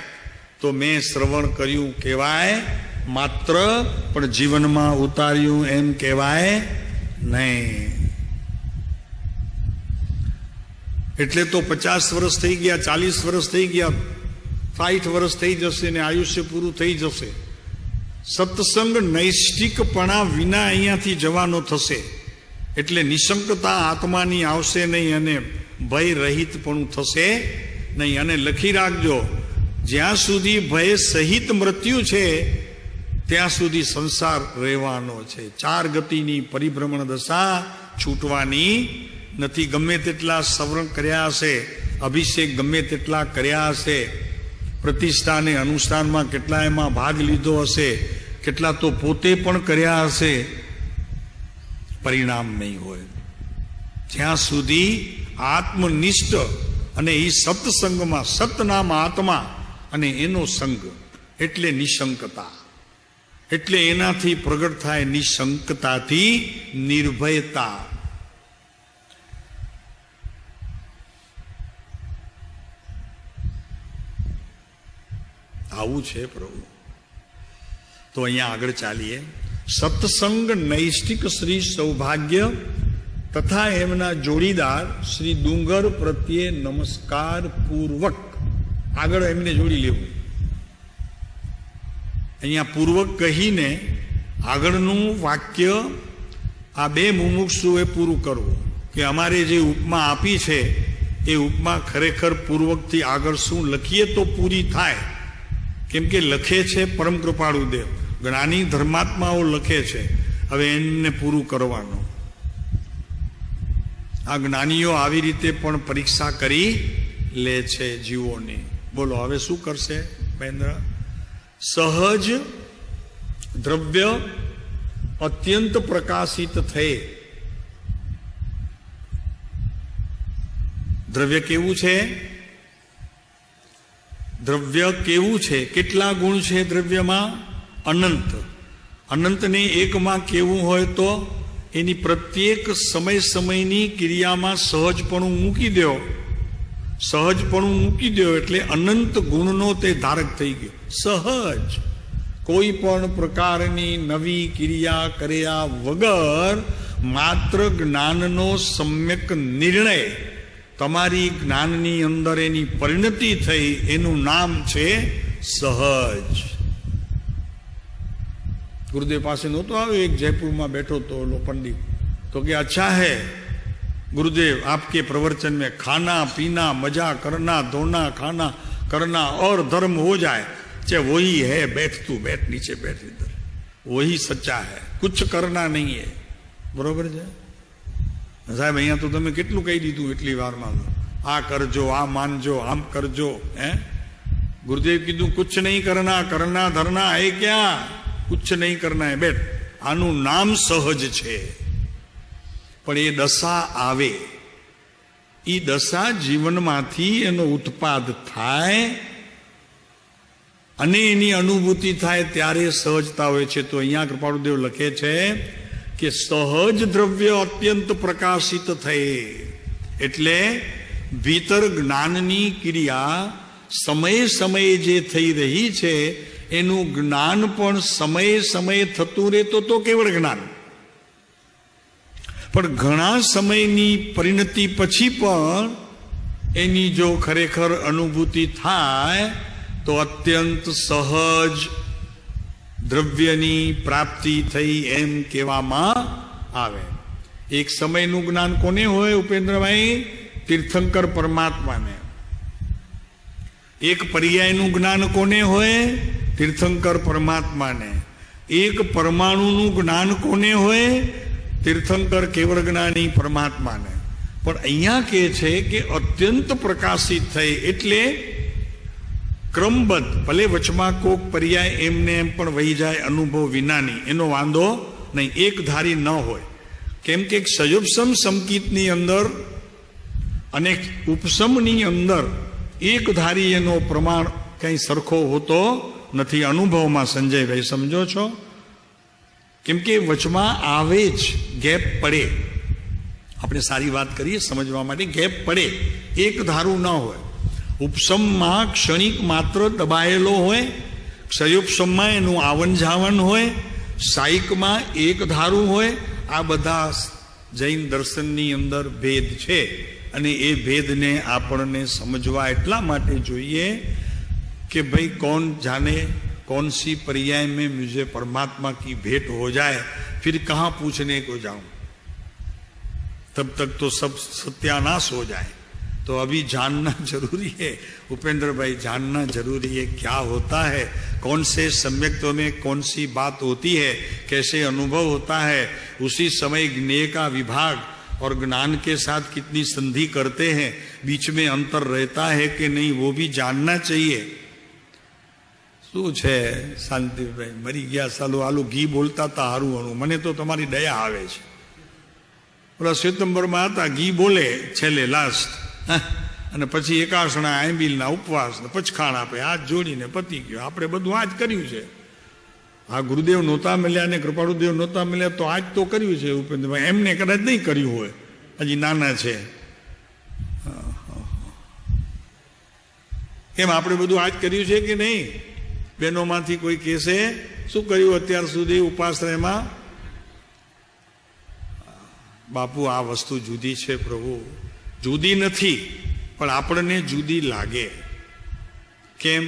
તો મેં શ્રવણ કર્યું કહેવાય માત્ર, પણ જીવનમાં ઉતાર્યું એમ કહેવાય નહીં. એટલે તો 50 વર્ષ થઈ ગયા, 40 વર્ષ થઈ ગયા, 60 વર્ષ થઈ જશે ને આયુષ્ય પૂરું થઈ જશે. સત્સંગ નૈષ્ઠિકપણા વિના અહીંયાથી જવાનો થશે. એટલે નિશંકતા આત્માની આવશે નહીં અને ભય રહિત પણ થશે નહીં. અને લખી રાખજો, જ્યાં સુધી ભય સહિત મૃત્યુ છે ત્યાં સુધી સંસાર રહેવાનો છે. 4 ગતિની પરિભ્રમણ દશા છૂટવાની નથી. ગમે તેટલા સવરણ કર્યા હશે, અભિષેક ગમે તેટલા કર્યા હશે, પ્રતિષ્ઠા અને અનુષ્ઠાનમાં કેટલા એમાં ભાગ લીધો હશે, કેટલા તો પોતે પણ કર્યા હશે, પરિણામ નહીં હોય. જ્યાં સુધી આત્મનિષ્ઠ અને એ સત્સંગમાં, સતનામ આત્મા અને એનો સંગ એટલે નિશંકતા. એટલે એનાથી પ્રગટ થાય નિશંકતાથી નિર્ભયતા. આવું છે પ્રભુ. તો અહીંયા આગળ ચાલીએ. સત્સંગ નૈષ્ટિક શ્રી સૌભાગ્ય તથા એમના જોડીદાર શ્રી ડુંગર પ્રત્યે નમસ્કાર પૂર્વક. આગળ એમને જોડી લેવું. અહીંયા પૂર્વક કહીને આગળનું વાક્ય આ બે મુમુક્ષુએ પૂરું કરવું કે અમારે જે ઉપમા આપી છે એ ઉપમા ખરેખર પૂર્વકથી આગળ શું લખીએ તો પૂરી થાય. કેમ કે લખે છે પરમ કૃપાળુ દેવ, જ્ઞાની ધર્માત્માઓ લખે છે. હવે એમને પૂરું કરવાનું. આ જ્ઞાનીઓ આવી રીતે પણ પરીક્ષા કરી લે છે જીવોની. બોલો હવે શું કરશે મહેન્દ્ર? સહજ દ્રવ્ય અત્યંત પ્રકાશિત થઈ. દ્રવ્ય કેવું છે? દ્રવ્ય કેવું છે? કેટલા ગુણ છે દ્રવ્યમાં? અનંત. અનંતને એકમાં કેવું હોય તો એની પ્રત્યેક સમય સમયની ક્રિયામાં સહજપણું મૂકી દો. સહજપણું મૂકી દો એટલે અનંત ગુણનો તે ધારક થઈ ગયો. સહજ કોઈ પણ પ્રકારની નવી ક્રિયા કર્યા વગર માત્ર જ્ઞાનનો સમ્યક નિર્ણય તમારી જ્ઞાનની અંદર એની પરિણતિ થઈ, એનું નામ છે સહજ. ગુરુદેવ પાસે નહોતો આવ્યો, એક જયપુરમાં બેઠો તો લો પંડિત, તો કે अच्छा है गुरुदेव आपके प्रवचन में खाना पीना मजा करना धोना खाना करना और धर्म हो जाए, चाहे वही है, बैठ तू बैठ, नीचे बैठ, इधर वही सच्चा है, कुछ करना नहीं है. बरोबर છે સાહેબ? અહીંયા તો તમે કેટલું કહી દીધું એટલી વારમાં. આ કરજો, આ માનજો, આમ કરજો. ગુરુદેવ કીધું કુછ નહીં કરના, કરના ધરના હે ક્યાં? કુછ નહીં કરના હે, બેઠ. આનું નામ સહજ છે. પણ એ દશા આવે, એ દશા જીવનમાંથી એનો ઉત્પાદ થાય અને એની અનુભૂતિ થાય ત્યારે સહજતા હોય છે. તો અહીંયા કૃપાળુદેવ લખે છે કે સહજ દ્રવ્ય અત્યંત પ્રકાશિત થઈ. એટલે ભીતર જ્ઞાનની ક્રિયા સમયે સમયે જે થઈ રહી છે એનું જ્ઞાન પણ સમયે સમયે થતું રહેતો તો કેવળ જ્ઞાન. પણ ઘણા સમયની પરિણતિ પછી પણ એની જો ખરેખર અનુભૂતિ થાય તો અત્યંત સહજ દ્રવ્યની પ્રાપ્તિ થઈ એમ કહેવામાં આવે. એક સમયનું જ્ઞાન કોને હોય ઉપેન્દ્રભાઈ? તીર્થંકર પરમાત્માને. એક પર્યાયનું જ્ઞાન કોને હોય? તીર્થંકર પરમાત્માને. એક પરમાણુનું જ્ઞાન કોને હોય? તીર્થંકર કેવળ જ્ઞાની પરમાત્માને. પણ અહીંયા કહે છે કે અત્યંત પ્રકાશિત થઈ એટલે ક્રમબદ્ધ, ભલે વચમાં કોક પર્યાય એમને એમ પણ વહી જાય અનુભવ વિનાની, એનો વાંધો નહીં, એક ધારી ન હોય. કેમ કે સયોપસમ સંકિતની અંદર અને ઉપસમની અંદર એક ધારી એનો પ્રમાણ કંઈ સરખો હોતો નથી અનુભવમાં. સંજયભાઈ સમજો છો? કેમ કે વચમાં આવે જ ગેપ પડે. આપણે સારી વાત કરીએ સમજવા માટે, ગેપ પડે, એક ધારું ન હોય. ઉપસમમાં ક્ષણિક માત્ર દબાયેલો હોય, ક્ષયોપસમમાં એનું આવન જાવન હોય, સાયકમાં એક ધારું હોય. આ બધા જૈન દર્શનની અંદર ભેદ છે અને એ ભેદને આપણને સમજવા એટલા માટે જોઈએ कि भाई कौन जाने कौन सी पर्याय में मुझे परमात्मा की भेंट हो जाए, फिर कहाँ पूछने को जाऊं, तब तक तो सब सत्यानाश हो जाए. तो अभी जानना जरूरी है उपेंद्र भाई, जानना जरूरी है क्या होता है, कौन से सम्यक्त्व में कौन सी बात होती है, कैसे अनुभव होता है, उसी समय ज्ञेय का विभाग और ज्ञान के साथ कितनी संधि करते हैं, बीच में अंतर रहता है कि नहीं, वो भी जानना चाहिए. શું છે શાંતિભાઈ? મરી ગયા સાલું આલું ઘી બોલતા હતા હારું હારું, મને તો તમારી દયા આવે છે. ઓલા શ્વેતંબરમાં હતા, ઘી બોલે છેલ્લે લાસ્ટ, અને પછી એકાસણા, આંબીલના ઉપવાસ, પચખાણ આપે, હાથ જોડીને પતી ગયો. આપણે બધું આ જ કર્યું છે. આ ગુરુદેવ નહોતા મળ્યા ને કૃપાળુદેવ નહોતા મળ્યા તો આજ તો કર્યું છે ઉપેન્દ્રભાઈ. એમને કદાચ નહીં કર્યું હોય, હજી નાના છે. એમ આપણે બધું આજ કર્યું છે કે નહીં? બહેનોમાંથી કોઈ કહેશે શું કર્યું અત્યાર સુધી ઉપાશ્રયમાં? બાપુ આ વસ્તુ જુદી છે પ્રભુ. જુદી નથી, પણ આપણને જુદી લાગે. કેમ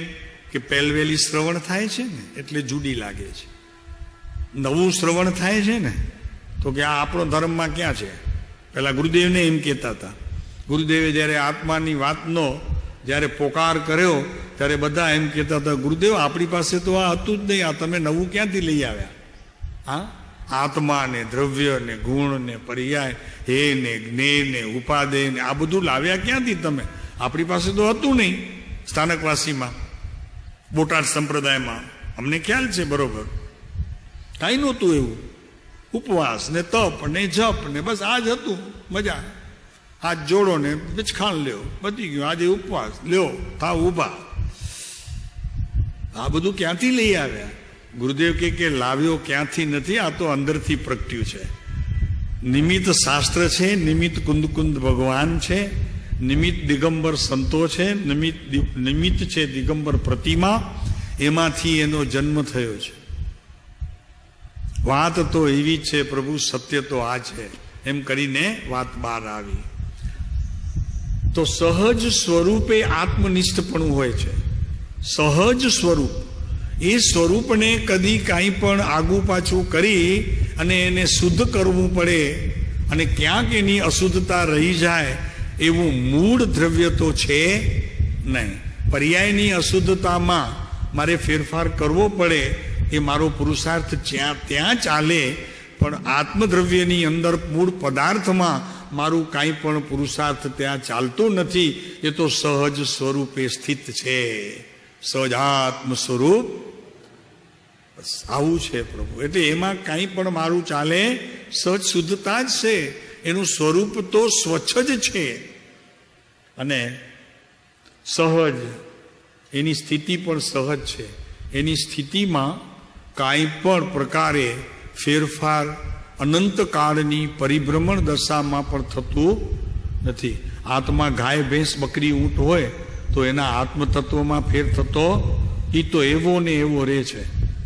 કે પહેલવેલી શ્રવણ થાય છે ને એટલે જુદી લાગે છે. નવું શ્રવણ થાય છે ને તો કે આ આપણો ધર્મમાં ક્યાં છે? પેલા ગુરુદેવને એમ કહેતા હતા. ગુરુદેવે જ્યારે આત્માની વાતનો જ્યારે પોકાર કર્યો ત્યારે બધા એમ કહેતા હતા, ગુરુદેવ આપણી પાસે તો આ હતું જ નહીં, આ તમે નવું ક્યાંથી લઈ આવ્યા? હા, આત્મા ને દ્રવ્ય ને ગુણ ને પર્યાય, હે ને જ્ઞેય ને ઉપાદેય ને આ બધું લાવ્યા ક્યાંથી તમે? આપણી પાસે તો હતું નહીં. સ્થાનકવાસીમાં, બોટાદ સંપ્રદાયમાં અમને ખ્યાલ છે બરોબર, કાંઈ નહોતું એવું. ઉપવાસ ને તપ ને જપ ને બસ આ જ હતું. મજા, હાથ જોડો ને બચખાણ લ્યો, પતી ગયું. આજે ઉપવાસ લ્યો, થાવ ઊભા. આ બધું ક્યાંથી લઈ આવ્યા? ગુરુદેવ કે લાવ્યો ક્યાંથી નથી, આ તો અંદરથી પ્રગટ્યું છે. નિમિત્ત શાસ્ત્ર છે, નિમિત્ત કુંદ ભગવાન છે, નિમિત્ત દિગંબર સંતો છે, નિમિત્ત છે દિગંબર પ્રતિમા, એમાંથી એનો જન્મ થયો છે. વાત તો એવી છે પ્રભુ, સત્ય તો આ છે, એમ કરીને વાત બહાર આવી. તો સહજ સ્વરૂપે આત્મનિષ્ઠપણું હોય છે. સહજ સ્વરૂપ, એ સ્વરૂપને કદી કાંઈ પણ આગુ પાછું કરી અને એને શુદ્ધ કરવું પડે અને ક્યાંક એની અશુદ્ધતા રહી જાય એવું મૂળ દ્રવ્ય તો છે નહીં. પર્યાયની અશુદ્ધતામાં મારે ફેરફાર કરવો પડે એ મારો પુરુષાર્થ ત્યાં ચાલે, પણ આત્મદ્રવ્યની અંદર મૂળ પદાર્થમાં મારું કાંઈ પણ પુરુષાર્થ ત્યાં ચાલતો નથી. એ તો સહજ સ્વરૂપે સ્થિત છે. સહજાત્મ સ્વરૂપ આવું છે પ્રભુ. એટલે એમાં કાંઈ પણ મારું ચાલે, સહજ શુદ્ધતા જ છે. એનું સ્વરૂપ તો સ્વચ્છ જ છે અને સહજ, એની સ્થિતિ પણ સહજ છે. એની સ્થિતિમાં કાંઈ પણ પ્રકારે ફેરફાર અનંતકાળની પરિભ્રમણ દશામાં પણ થતું નથી. આત્મા ગાય, ભેંસ, બકરી, ઊંટ હોય તો એના આત્મતત્વમાં ફેર થતો એ તો એવો ને એવો રહે છે.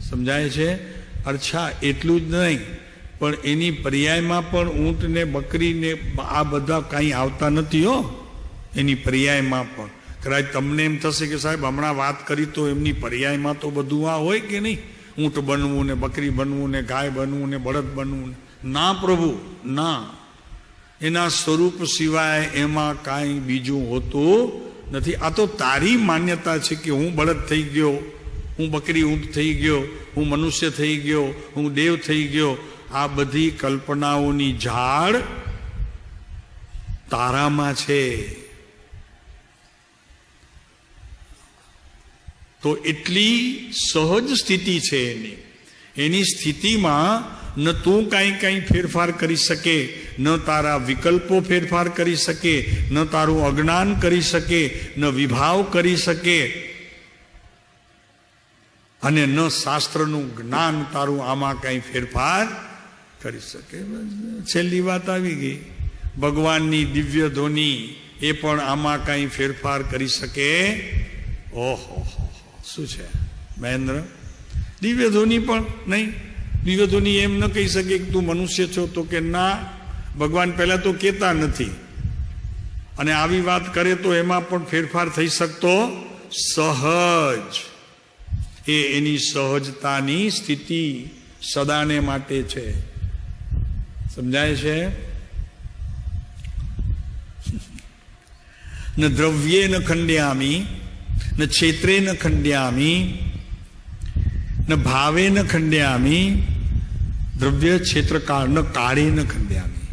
સમજાય છે? અચ્છા, એટલું જ નહીં, પણ એની પર્યાયમાં પણ ઊંટ ને બકરી ને આ બધા કાંઈ આવતા નથી હો. એની પર્યાયમાં પણ કદાચ તમને એમ થશે કે સાહેબ હમણાં વાત કરી તો એમની પર્યાયમાં તો બધું આ હોય કે નહીં? ઊંટ બનવું ને બકરી બનવું ને ગાય બનવું ને બળદ બનવું. ના પ્રભુ, ના. એના સ્વરૂપ સિવાય એમાં કાંઈ બીજું હોતું નથી. આ તો તારી માન્યતા છે કે હું બળદ થઈ ગયો, હું બકરી ઊંટ થઈ ગયો, હું મનુષ્ય થઈ ગયો, હું દેવ થઈ ગયો. આ બધી કલ્પનાઓની ઝાડ તારામાં છે. તો એટલી સહજ સ્થિતિ છે એની સ્થિતિમાં ન તું કાંઈ ફેરફાર કરી શકે, ન તારા વિકલ્પો ફેરફાર કરી શકે, ન તારું અજ્ઞાન કરી શકે, ન વિભાવ કરી શકે, અને ન શાસ્ત્રનું જ્ઞાન તારું આમાં કાંઈ ફેરફાર કરી શકે. છેલ્લી વાત આવી ગઈ. ભગવાનની દિવ્ય ધ્વનિ એ પણ આમાં કાંઈ ફેરફાર કરી શકે? ઓહો, શું છે મહેન્દ્ર? દિવ્ય ધ્વનિ પણ નહીં. દિવ્ય ધ્વનિ એમ ન કહી શકે કે તું મનુષ્ય છો, તો કે ના, ભગવાન પહેલા તો કહેતા નથી, અને આવી વાત કરે તો એમાં પણ ફેરફાર થઈ શકતો સહજ. એ એની સહજતાની સ્થિતિ સદાને માટે છે. સમજાય છે? ન દ્રવ્યે ન ખંડ્યામી, ન ક્ષેત્રે ન ખંડ્યામી, ન ભાવે ન ખંડ્યામી, દ્રવ્ય ક્ષેત્ર કાળ ન કાળે ન ખંડ્યામી.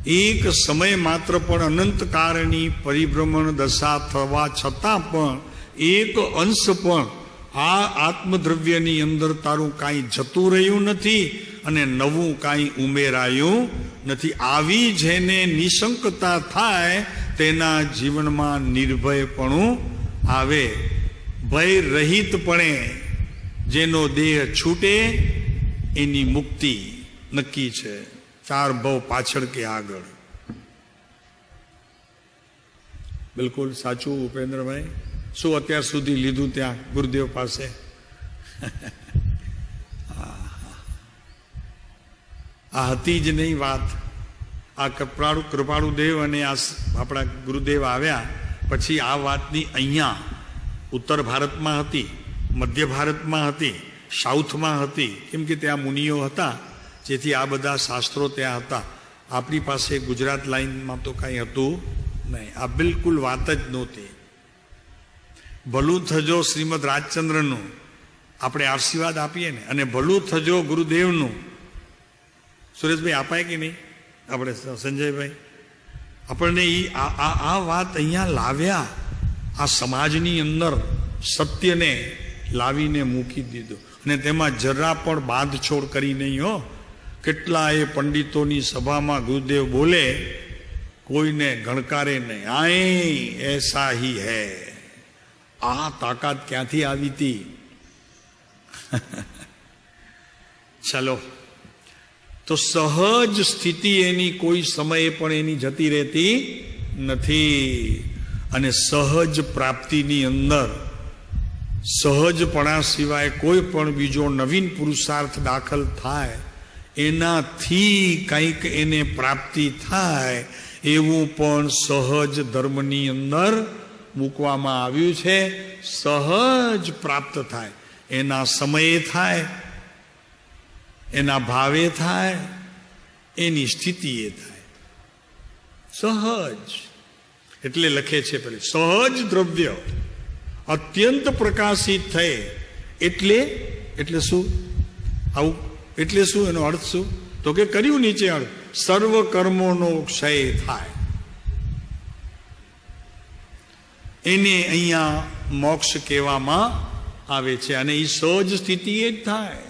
એક સમય માત્ર પણ અનંતકાળની પરિભ્રમણ દશા થવા છતાં પણ એક અંશ પણ આ આત્મદ્રવ્યની અંદર તારું કાંઈ જતું રહ્યું નથી અને નવું કાંઈ ઉમેરાયું નથી. આવી જેને નિશંકતા થાય તેના જીવનમાં નિર્ભયપણું આવે. ભય રહિતપણે જેનો દેહ છૂટે એની મુક્તિ નક્કી છે, 4 ભવ પાછળ કે આગળ. બિલકુલ સાચું ઉપેન્દ્રભાઈ. શું અત્યાર સુધી લીધું ત્યાં ગુરુદેવ પાસે? આ હતી જ નહીં વાત. આ કૃપાળુ દેવ અને આ આપણા ગુરુદેવ આવ્યા પછી આ વાતની અહીંયા ઉત્તર ભારતમાં હતી, મધ્ય ભારતમાં હતી, સાઉથમાં હતી, કેમ કે ત્યાં મુનિઓ હતા, જેથી આ બધા શાસ્ત્રો ત્યાં હતા. આપણી પાસે ગુજરાત લાઈનમાં તો કાંઈ હતું નહીં. આ બિલકુલ વાત જ નહોતી. ભલું થજો શ્રીમદ રાજચંદ્રનું આપણે આશીર્વાદ આપીએ ને, અને ભલું થજો ગુરુદેવનું. સુરેશભાઈ અપાય કે નહીં? આપણે સંજયભાઈ આપણને આ વાત અહીંયા લાવ્યા. આ સમાજની અંદર સત્યને લાવીને મૂકી દીધું, અને તેમાં જરા પણ બાંધછોડ કરી નહીં. હો, કેટલાય પંડિતોની સભામાં ગુરુદેવ બોલે, કોઈને ગણકારે નહીં. આય એસા હી હૈ. આ તાકાત ક્યાંથી આવી હતી? ચલો, તો સહજ સ્થિતિ એની કોઈ સમયે પણ એની જતી રહેતી નથી. અને સહજ પ્રાપ્તિની અંદર સહજપણા સિવાય કોઈ પણ બીજો નવીન પુરુષાર્થ દાખલ થાય, એનાથી કંઈક એને પ્રાપ્તિ થાય, એવું પણ સહજ ધર્મની અંદર મૂકવામાં આવ્યું છે. સહજ પ્રાપ્ત થાય, એના સમયે થાય, એના ભાવે થાય, એની સ્થિતિએ થાય. સહજ એટલે લખે છે પેલે, સહજ દ્રવ્ય અત્યંત પ્રકાશિત થયે. એટલે શું? આવું એટલે શું? એનો અર્થ શું? તો કે કર્યું નીચે અર્થ, સર્વ કર્મોનો ક્ષય થાય. એને અહીંયા મોક્ષ કહેવામાં આવે છે, અને એ સહજ સ્થિતિ એ જ થાય.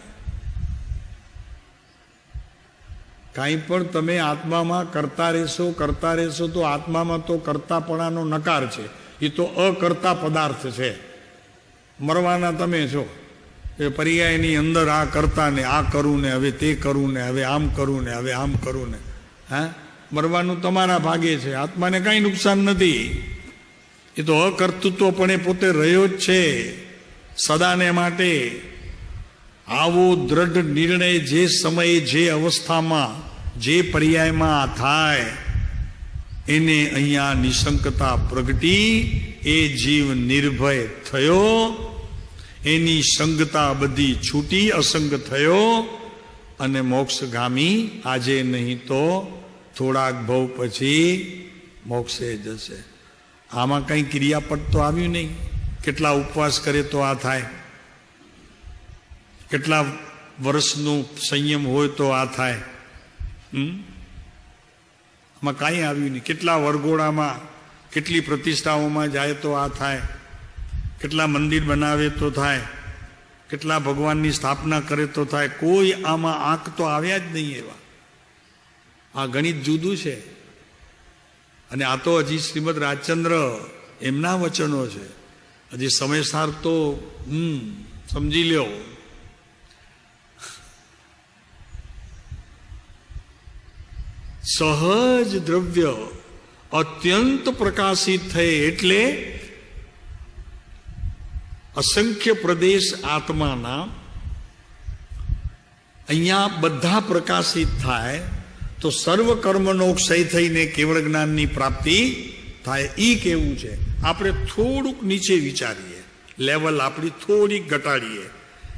કાંઈ પણ તમે આત્મામાં કરતા રહેશો તો આત્મામાં તો કરતાપણાનો નકાર છે. એ તો અકર્તા પદાર્થ છે. મરવાના તમે છો, એ પર્યાયની અંદર આ કરતા ને આ કરું ને હવે તે કરું ને હવે આમ કરું ને હવે આમ કરું ને. હા, મરવાનું તમારા ભાગે છે, આત્માને કાંઈ નુકસાન નથી. એ તો અકર્તૃત્વ પણ એ પોતે રહ્યો જ છે સદાને માટે. આવો દ્રઢ નિર્ણય જે સમયે જે અવસ્થામાં જે પર્યાયમાં થાય, એને અહીંયા નિશંકતા પ્રગટી. એ જીવ નિર્ભય થયો, એની સંગતા બધી છૂટી, અસંગ થયો, અને મોક્ષગામી આજે નહીં તો થોડાક ભવ પછી મોક્ષે જશે. આમાં કંઈ ક્રિયાપદ તો આવ્યું નહીં. કેટલા ઉપવાસ કરે તો આ થાય, કેટલા વર્ષનું સંયમ હોય તો આ થાય. આમાં કાંઈ આવ્યું નહીં. કેટલા વરઘોડામાં, કેટલી પ્રતિષ્ઠાઓમાં જાય તો આ થાય, કેટલા મંદિર બનાવે તો થાય, કેટલા ભગવાનની સ્થાપના કરે તો થાય. કોઈ આમાં આંક તો આવ્યા જ નહીં એવા. આ ગણિત જુદું છે. અને આ તો હજી શ્રીમદ રાજચંદ્ર એમના વચનો છે. હજી સમયસાર તો સમજી લ્યો. સહજ દ્રવ્ય અત્યંત પ્રકાશિત થયે એટલે અસંખ્ય પ્રદેશ આત્માના અહીંયા બધા પ્રકાશિત થાય, તો સર્વ કર્મનો ક્ષય થઈને કેવળ જ્ઞાનની પ્રાપ્તિ થાય. એ કેવું છે? આપણે થોડુંક નીચે વિચારીએ, લેવલ આપણી થોડીક ઘટાડીએ.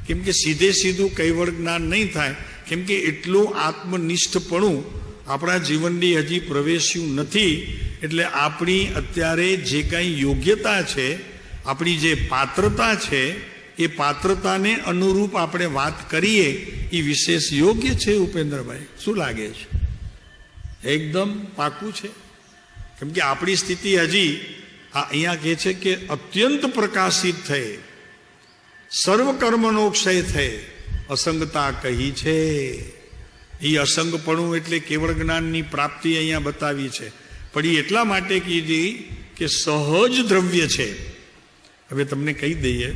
કેમ કે સીધું કૈવળ જ્ઞાન નહીં થાય, કેમ કે એટલું આત્મનિષ્ઠપણું આપણા જીવનની હજી પ્રવેશ્યું નથી. એટલે આપણી અત્યારે જે કાંઈ યોગ્યતા છે, આપણી જે પાત્રતા છે, એ પાત્રતાને અનુરૂપ આપણે વાત કરીએ એ વિશેષ યોગ્ય છે. ઉપેન્દ્રભાઈ, શું લાગે છે? એકદમ પાકું છે. કેમ કે આપણી સ્થિતિ હજી અહીંયા કહે છે કે અત્યંત પ્રકાશિત થયે, સર્વ કર્મનો ક્ષય થયે, અસંગતા કહી છે. એ અસંગપણું એટલે કેવળ જ્ઞાનની પ્રાપ્તિ અહીંયા બતાવી છે. પણ એ એટલા માટે કીધી કે સહજ દ્રવ્ય છે. હવે તમને કહી દઈએ,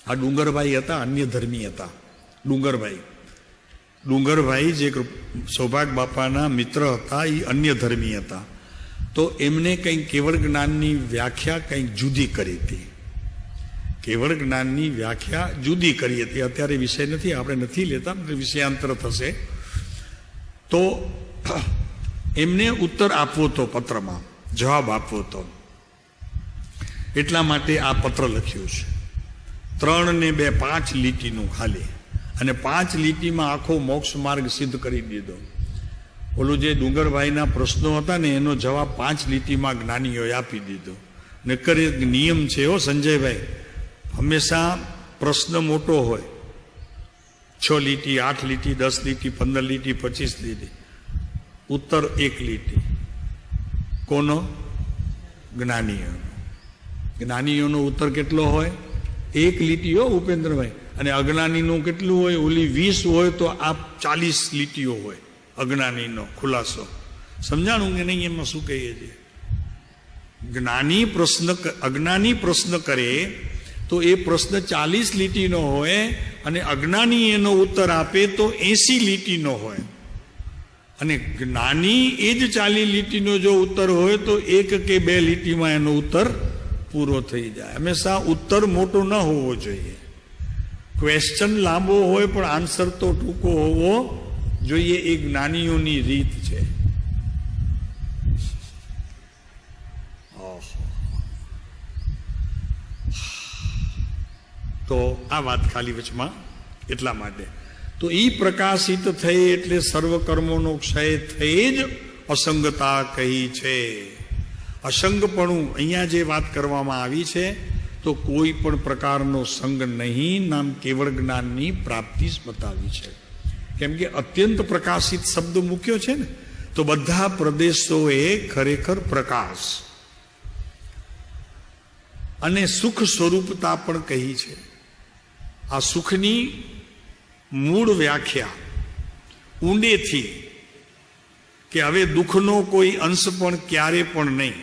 આ ડુંગરભાઈ હતા, અન્ય ધર્મી હતા. ડુંગરભાઈ જે સૌભાગ્ય બાપાના મિત્ર હતા, એ અન્ય ધર્મી હતા. તો એમને કંઈક કેવળ જ્ઞાનની વ્યાખ્યા કંઈક જુદી કરી હતી. કેવળ જ્ઞાનની વ્યાખ્યા જુદી કરી હતી. અત્યારે વિષય નથી, આપણે નથી લેતા, વિષયાંતર થશે. તો એમને ઉત્તર આપવો હતો, પત્રમાં જવાબ આપવો હતો. એટલા માટે આ પત્ર લખ્યું છે. 3 ને 2 5 લીટીનું ખાલી, અને 5 લીટીમાં આખો મોક્ષ માર્ગ સિદ્ધ કરી દીધો. ઓલું જે ડુંગરભાઈના પ્રશ્નો હતા ને, એનો જવાબ 5 લીટીમાં જ્ઞાનીઓએ આપી દીધો. નકર એક નિયમ છે હો સંજયભાઈ, હંમેશા પ્રશ્ન મોટો હોય, 6 લીટી, 8 લીટી, 10 લીટી, 15 લીટી, 25 લીટી, ઉત્તર 1 લીટી. કોનો? જ્ઞાનીઓનો. જ્ઞાનીઓનો ઉત્તર કેટલો હોય? 1 લીટી હો ઉપેન્દ્રભાઈ. અને અજ્ઞાનીનું કેટલું હોય? ઓલી 20 હોય તો આ 40 લીટીઓ હોય અજ્ઞાનીનો ખુલાસો. સમજાણું કે નહીં? એમાં શું કહીએ છીએ? અજ્ઞાની પ્રશ્ન કરે તો એ પ્રશ્ન 40 લીટીનો હોય, અને અજ્ઞાની એનો ઉત્તર આપે તો 80 લીટીનો હોય. અને જ્ઞાની એ જ 40 લીટીનો જો ઉત્તર હોય તો 1 કે 2 લીટીમાં એનો ઉત્તર પૂરો થઈ જાય. હંમેશા ઉત્તર મોટો ન હોવો જોઈએ. ક્વેશ્ચન લાંબો હોય પણ આન્સર તો ટૂંકો હોવો જોઈએ. એ જ્ઞાનીઓની રીત છે. તો આ વાત ખાલી વચમાં એટલા માટે. તો એ પ્રકાશિત થઈ એટલે સર્વ કર્મોનો ક્ષય થઈ જ અસંગતા કહી છે. અસંગપણું અહીંયા જે વાત કરવામાં આવી છે, તો કોઈ પણ પ્રકારનો સંગ નહીં, નામ કેવળ જ્ઞાનની પ્રાપ્તિ જ બતાવી છે. કેમ કે અત્યંત પ્રકાશિત શબ્દ મૂક્યો છે ને, તો બધા પ્રદેશોએ ખરેખર પ્રકાશ અને સુખ સ્વરૂપતા પણ કહી છે. આ સુખની મૂળ વ્યાખ્યા ઊંડેથી, કે હવે દુઃખનો કોઈ અંશ પણ ક્યારે પણ નહીં,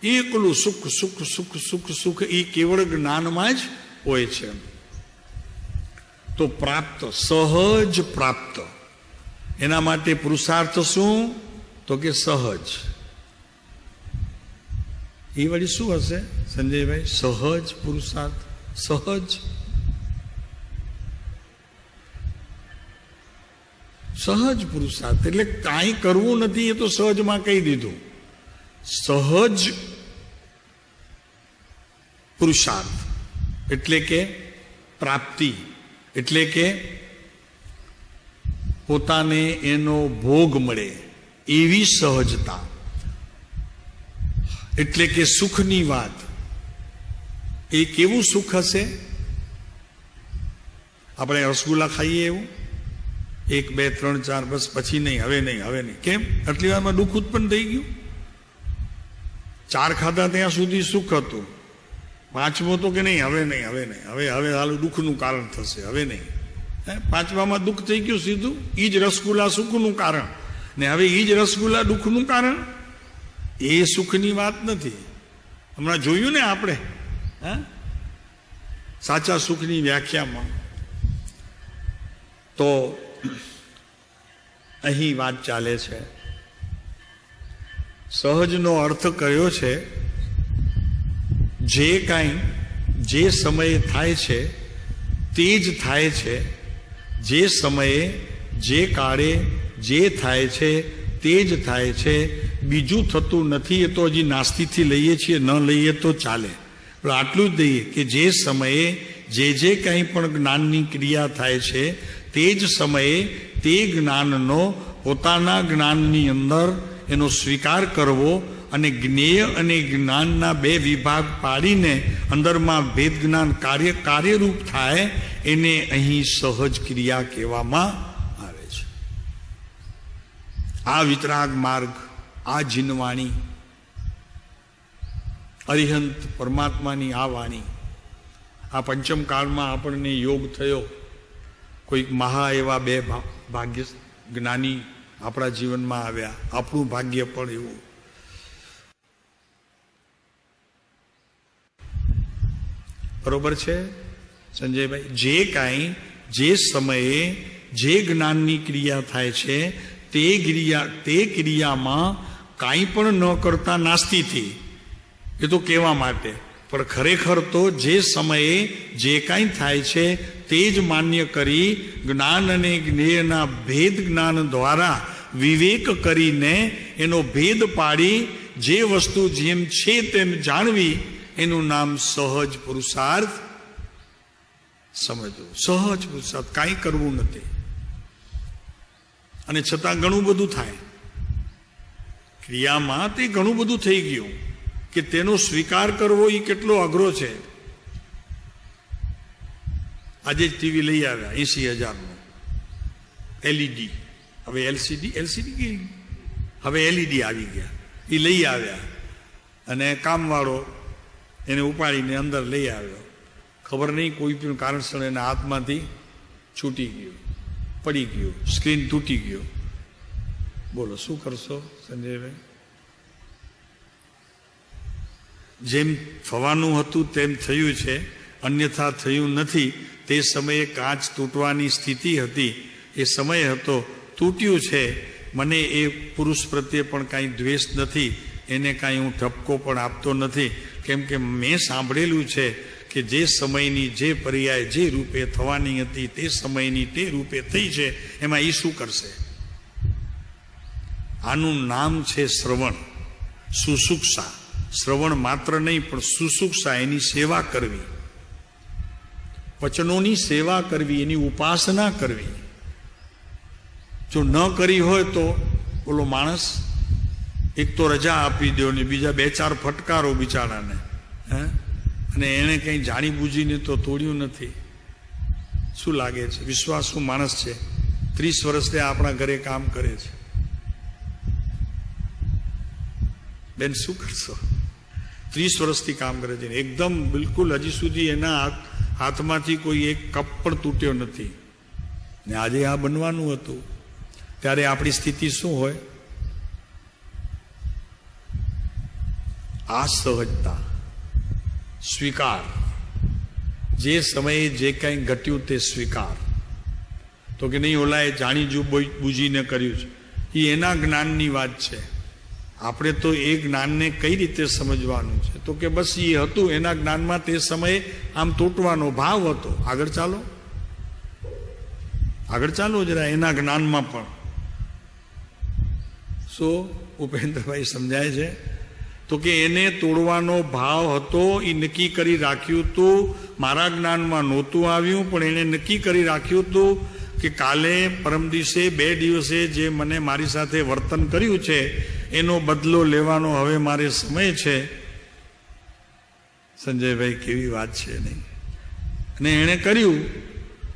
એકલું સુખ સુખ સુખ સુખ સુખ, એ કેવળ જ્ઞાનમાં જ હોય છે. તો પ્રાપ્ત, સહજ પ્રાપ્ત. એના માટે પુરુષાર્થ શું? તો કે સહજ. એ વળી શું હશે સંજયભાઈ? સહજ પુરુષાર્થ. સહજ પુરુષાર્થ એટલે કાંઈ કરવું નથી, એ તો સહજમાં કહી દીધું. સહજ પુરુષાર્થ એટલે કે પ્રાપ્તિ, એટલે કે પોતાને એનો ભોગ મળે એવી સહજતા, એટલે કે સુખની વાત. એ કેવું સુખ હશે? આપણે રસગુલ્લા ખાઈએ એવું 1 2 3 4 બસ, પછી નહીં, હવે નહીં. કેમ? આટલી વારમાં દુઃખ ઉત્પન્ન થઈ ગયું. 4 ખાધા ત્યાં સુધી સુખ હતું, 5મો તો કે નહીં, હવે હાલ દુઃખનું કારણ થશે, હવે નહીં. 5માં દુઃખ થઈ ગયું સીધું. એ જ રસગુલ્લા સુખનું કારણ, ને હવે એ જ રસગુલ્લા દુઃખનું કારણ. એ સુખની વાત નથી. હમણાં જોયું ને આપણે સાચા સુખની વ્યાખ્યામાં. તો અહીં વાત ચાલે છે. સહજનો અર્થ કર્યો છે જે કાંઈ જે સમયે થાય છે તે જ થાય છે, જે સમયે જે કાળે જે થાય છે તે જ થાય છે, બીજું થતું નથી. એ તો હજી નાસ્તીથી લઈએ છીએ, ન લઈએ તો ચાલે. પણ આટલું જ દઈએ કે જે સમયે જે કંઈ પણ જ્ઞાનની ક્રિયા થાય છે તે જ સમયે તે જ્ઞાનનો પોતાના જ્ઞાનની અંદર એનો સ્વીકાર કરવો, અને જ્ઞેય અને જ્ઞાનના 2 વિભાગ પાડીને અંદરમાં ભેદ જ્ઞાન કાર્યરૂપ થાય, એને અહીં સહજ ક્રિયા કહેવામાં આવે છે. આ વિતરાગ માર્ગ, આ જીનવાણી, અરિહંત પરમાત્માની આ વાણી, આ પંચમ કાળમાં આપણને યોગ થયો. કોઈક મહા એવા 2 જ્ઞાની આપણા જીવનમાં આવ્યા, આપણું ભાગ્ય પણ એવું. બરોબર છે સંજયભાઈ? જે કાંઈ જે સમયે જે જ્ઞાનની ક્રિયા થાય છે તે ક્રિયામાં કાંઈ પણ ન કરતા નાસ્તિથી, એ તો કહેવા માટે, પણ ખરેખર તો જે સમયે જે કાંઈ થાય છે તે જ માન્ય કરી જ્ઞાન અને જ્ઞેયના ભેદ જ્ઞાન દ્વારા વિવેક કરીને એનો ભેદ પાડી જે વસ્તુ જેમ છે તેમ જાણવી, એનું નામ સહજ પુરુષાર્થ સમજવું. સહજ પુરુષાર્થ, કાંઈ કરવું નથી. અને છતાં ઘણું બધું થાય ક્રિયામાં, તે ઘણું બધું થઈ ગયું કે તેનો સ્વીકાર કરવો એ કેટલો અઘરો છે. આજે જ ટીવી લઈ આવ્યા 80,000નું LED, હવે LCD હવે LED આવી ગયા, એ લઈ આવ્યા અને કામવાળો એને ઉપાડીને અંદર લઈ આવ્યો. ખબર નહીં કોઈ પણ કારણસર એના હાથમાંથી છૂટી ગયું, પડી ગયું, સ્ક્રીન તૂટી ગયો. બોલો શું કરશો સંજયભાઈ? જેમ થવાનું હતું તેમ થયું છે, અન્યથા થયું નથી. તે સમયે કાચ તૂટવાની સ્થિતિ હતી, એ સમય હતો, તૂટ્યું છે. મને એ પુરુષ પ્રત્યે પણ કાંઈ દ્વેષ નથી, એને કાંઈ હું ઠપકો પણ આપતો નથી, કેમ કે મેં સાંભળેલું છે કે જે સમયની જે પર્યાય જે રૂપે થવાની હતી તે સમયની તે રૂપે થઈ છે. એમાં એ શું કરશે? આનું નામ છે શ્રવણ, સુસુક્ષા. શ્રવણ માત્ર નહીં પણ સુસુક્ષા, એની સેવા કરવી, વચનોની સેવા કરવી, એની ઉપાસના કરવી. જો ન કરી હોય તો બોલો માણસ એક તો રજા આપી દો ને બીજા 2-4 ફટકારો બિચારાને, અને એને કંઈ જાણી બૂજીને તો તોડ્યું નથી. શું લાગે છે? વિશ્વાસુ માણસ છે, 30 વર્ષથી આપણા ઘરે કામ કરે છે. બેન શું કરશો? 30 વર્ષથી કામ કરે છે, એકદમ બિલકુલ હજી સુધી એના હાથમાંથી કોઈ એક કપ પણ તૂટ્યો નથી. ને આજે આ બનવાનું હતું, ત્યારે આપણી સ્થિતિ શું હોય? આ સહજતા, સ્વીકાર, જે સમયે જે કાંઈ ઘટ્યું તે સ્વીકાર. તો કે નહીં ઓલાએ જાણી બૂજીને કર્યું છે, એ એના જ્ઞાનની વાત છે. આપણે તો એ જ્ઞાનને કઈ રીતે સમજવાનું છે? તો કે બસ એ હતું એના જ્ઞાનમાં, તે સમયે આમ તૂટવાનો ભાવ હતો. આગળ ચાલો જરા એના જ્ઞાનમાં પણ. શું ઉપેન્દ્રભાઈ સમજાય છે? તો કે એને તોડવાનો ભાવ હતો, એ નક્કી કરી રાખ્યું હતું. મારા જ્ઞાનમાં નહોતું આવ્યું, પણ એને નક્કી કરી રાખ્યું હતું કે કાલે પરમ દિવસે 2 દિવસે જે મને મારી સાથે વર્તન કર્યું છે એનો બદલો લેવાનો હવે મારે સમય છે. સંજયભાઈ કેવી વાત છે નહીં? અને એણે કર્યું,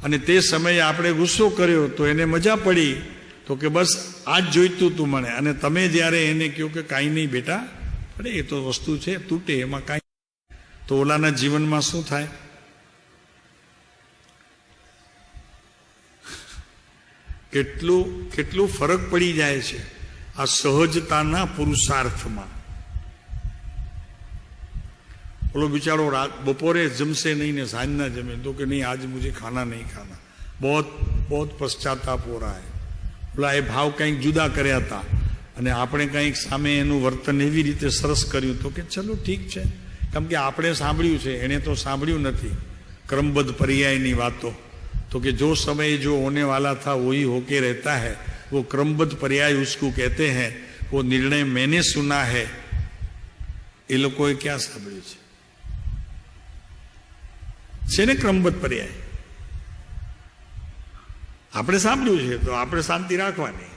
અને તે સમયે આપણે ગુસ્સો કર્યો તો એને મજા પડી. તો કે બસ આ જ જોઈતું તું મને. અને તમે જ્યારે એને કહો કે કાંઈ નહીં બેટા, અરે એ તો વસ્તુ છે, તૂટે, એમાં કાંઈ, તો ઓલાના જીવનમાં શું થાય? કેટલું ફરક પડી જાય છે આ સહજતાના પુરુષાર્થમાં. બોલો બિચારો બપોરે જમશે નહીં ને સાંજના જમે, તો કે નહીં આજ મુझे ખાના નહીં ખાના, બહુ પશ્ચાતાપ હો રહા હૈ. બોલા એ ભાવ કંઈક જુદા કર્યા હતા અને આપણે કંઈક સામે એનું વર્તન એવી રીતે સરસ કર્યું, તો કે ચલો ઠીક છે, કેમ કે આપણે સાંભળ્યું છે, એણે તો સાંભળ્યું નથી. क्रमबद्ध पर्याय ની વાતો. तो कि जो समय जो होने वाला था वही होके रहता है, वो क्रमबद्ध पर्याय उसको कहते हैं. वो निर्णय मैंने सुना है. ये लोगों क्या साંભળ્યું છે ને ક્રમબદ્ધ પર્યાય આપણે સાંભળ્યું છે, તો આપણે શાંતિ રાખવાની.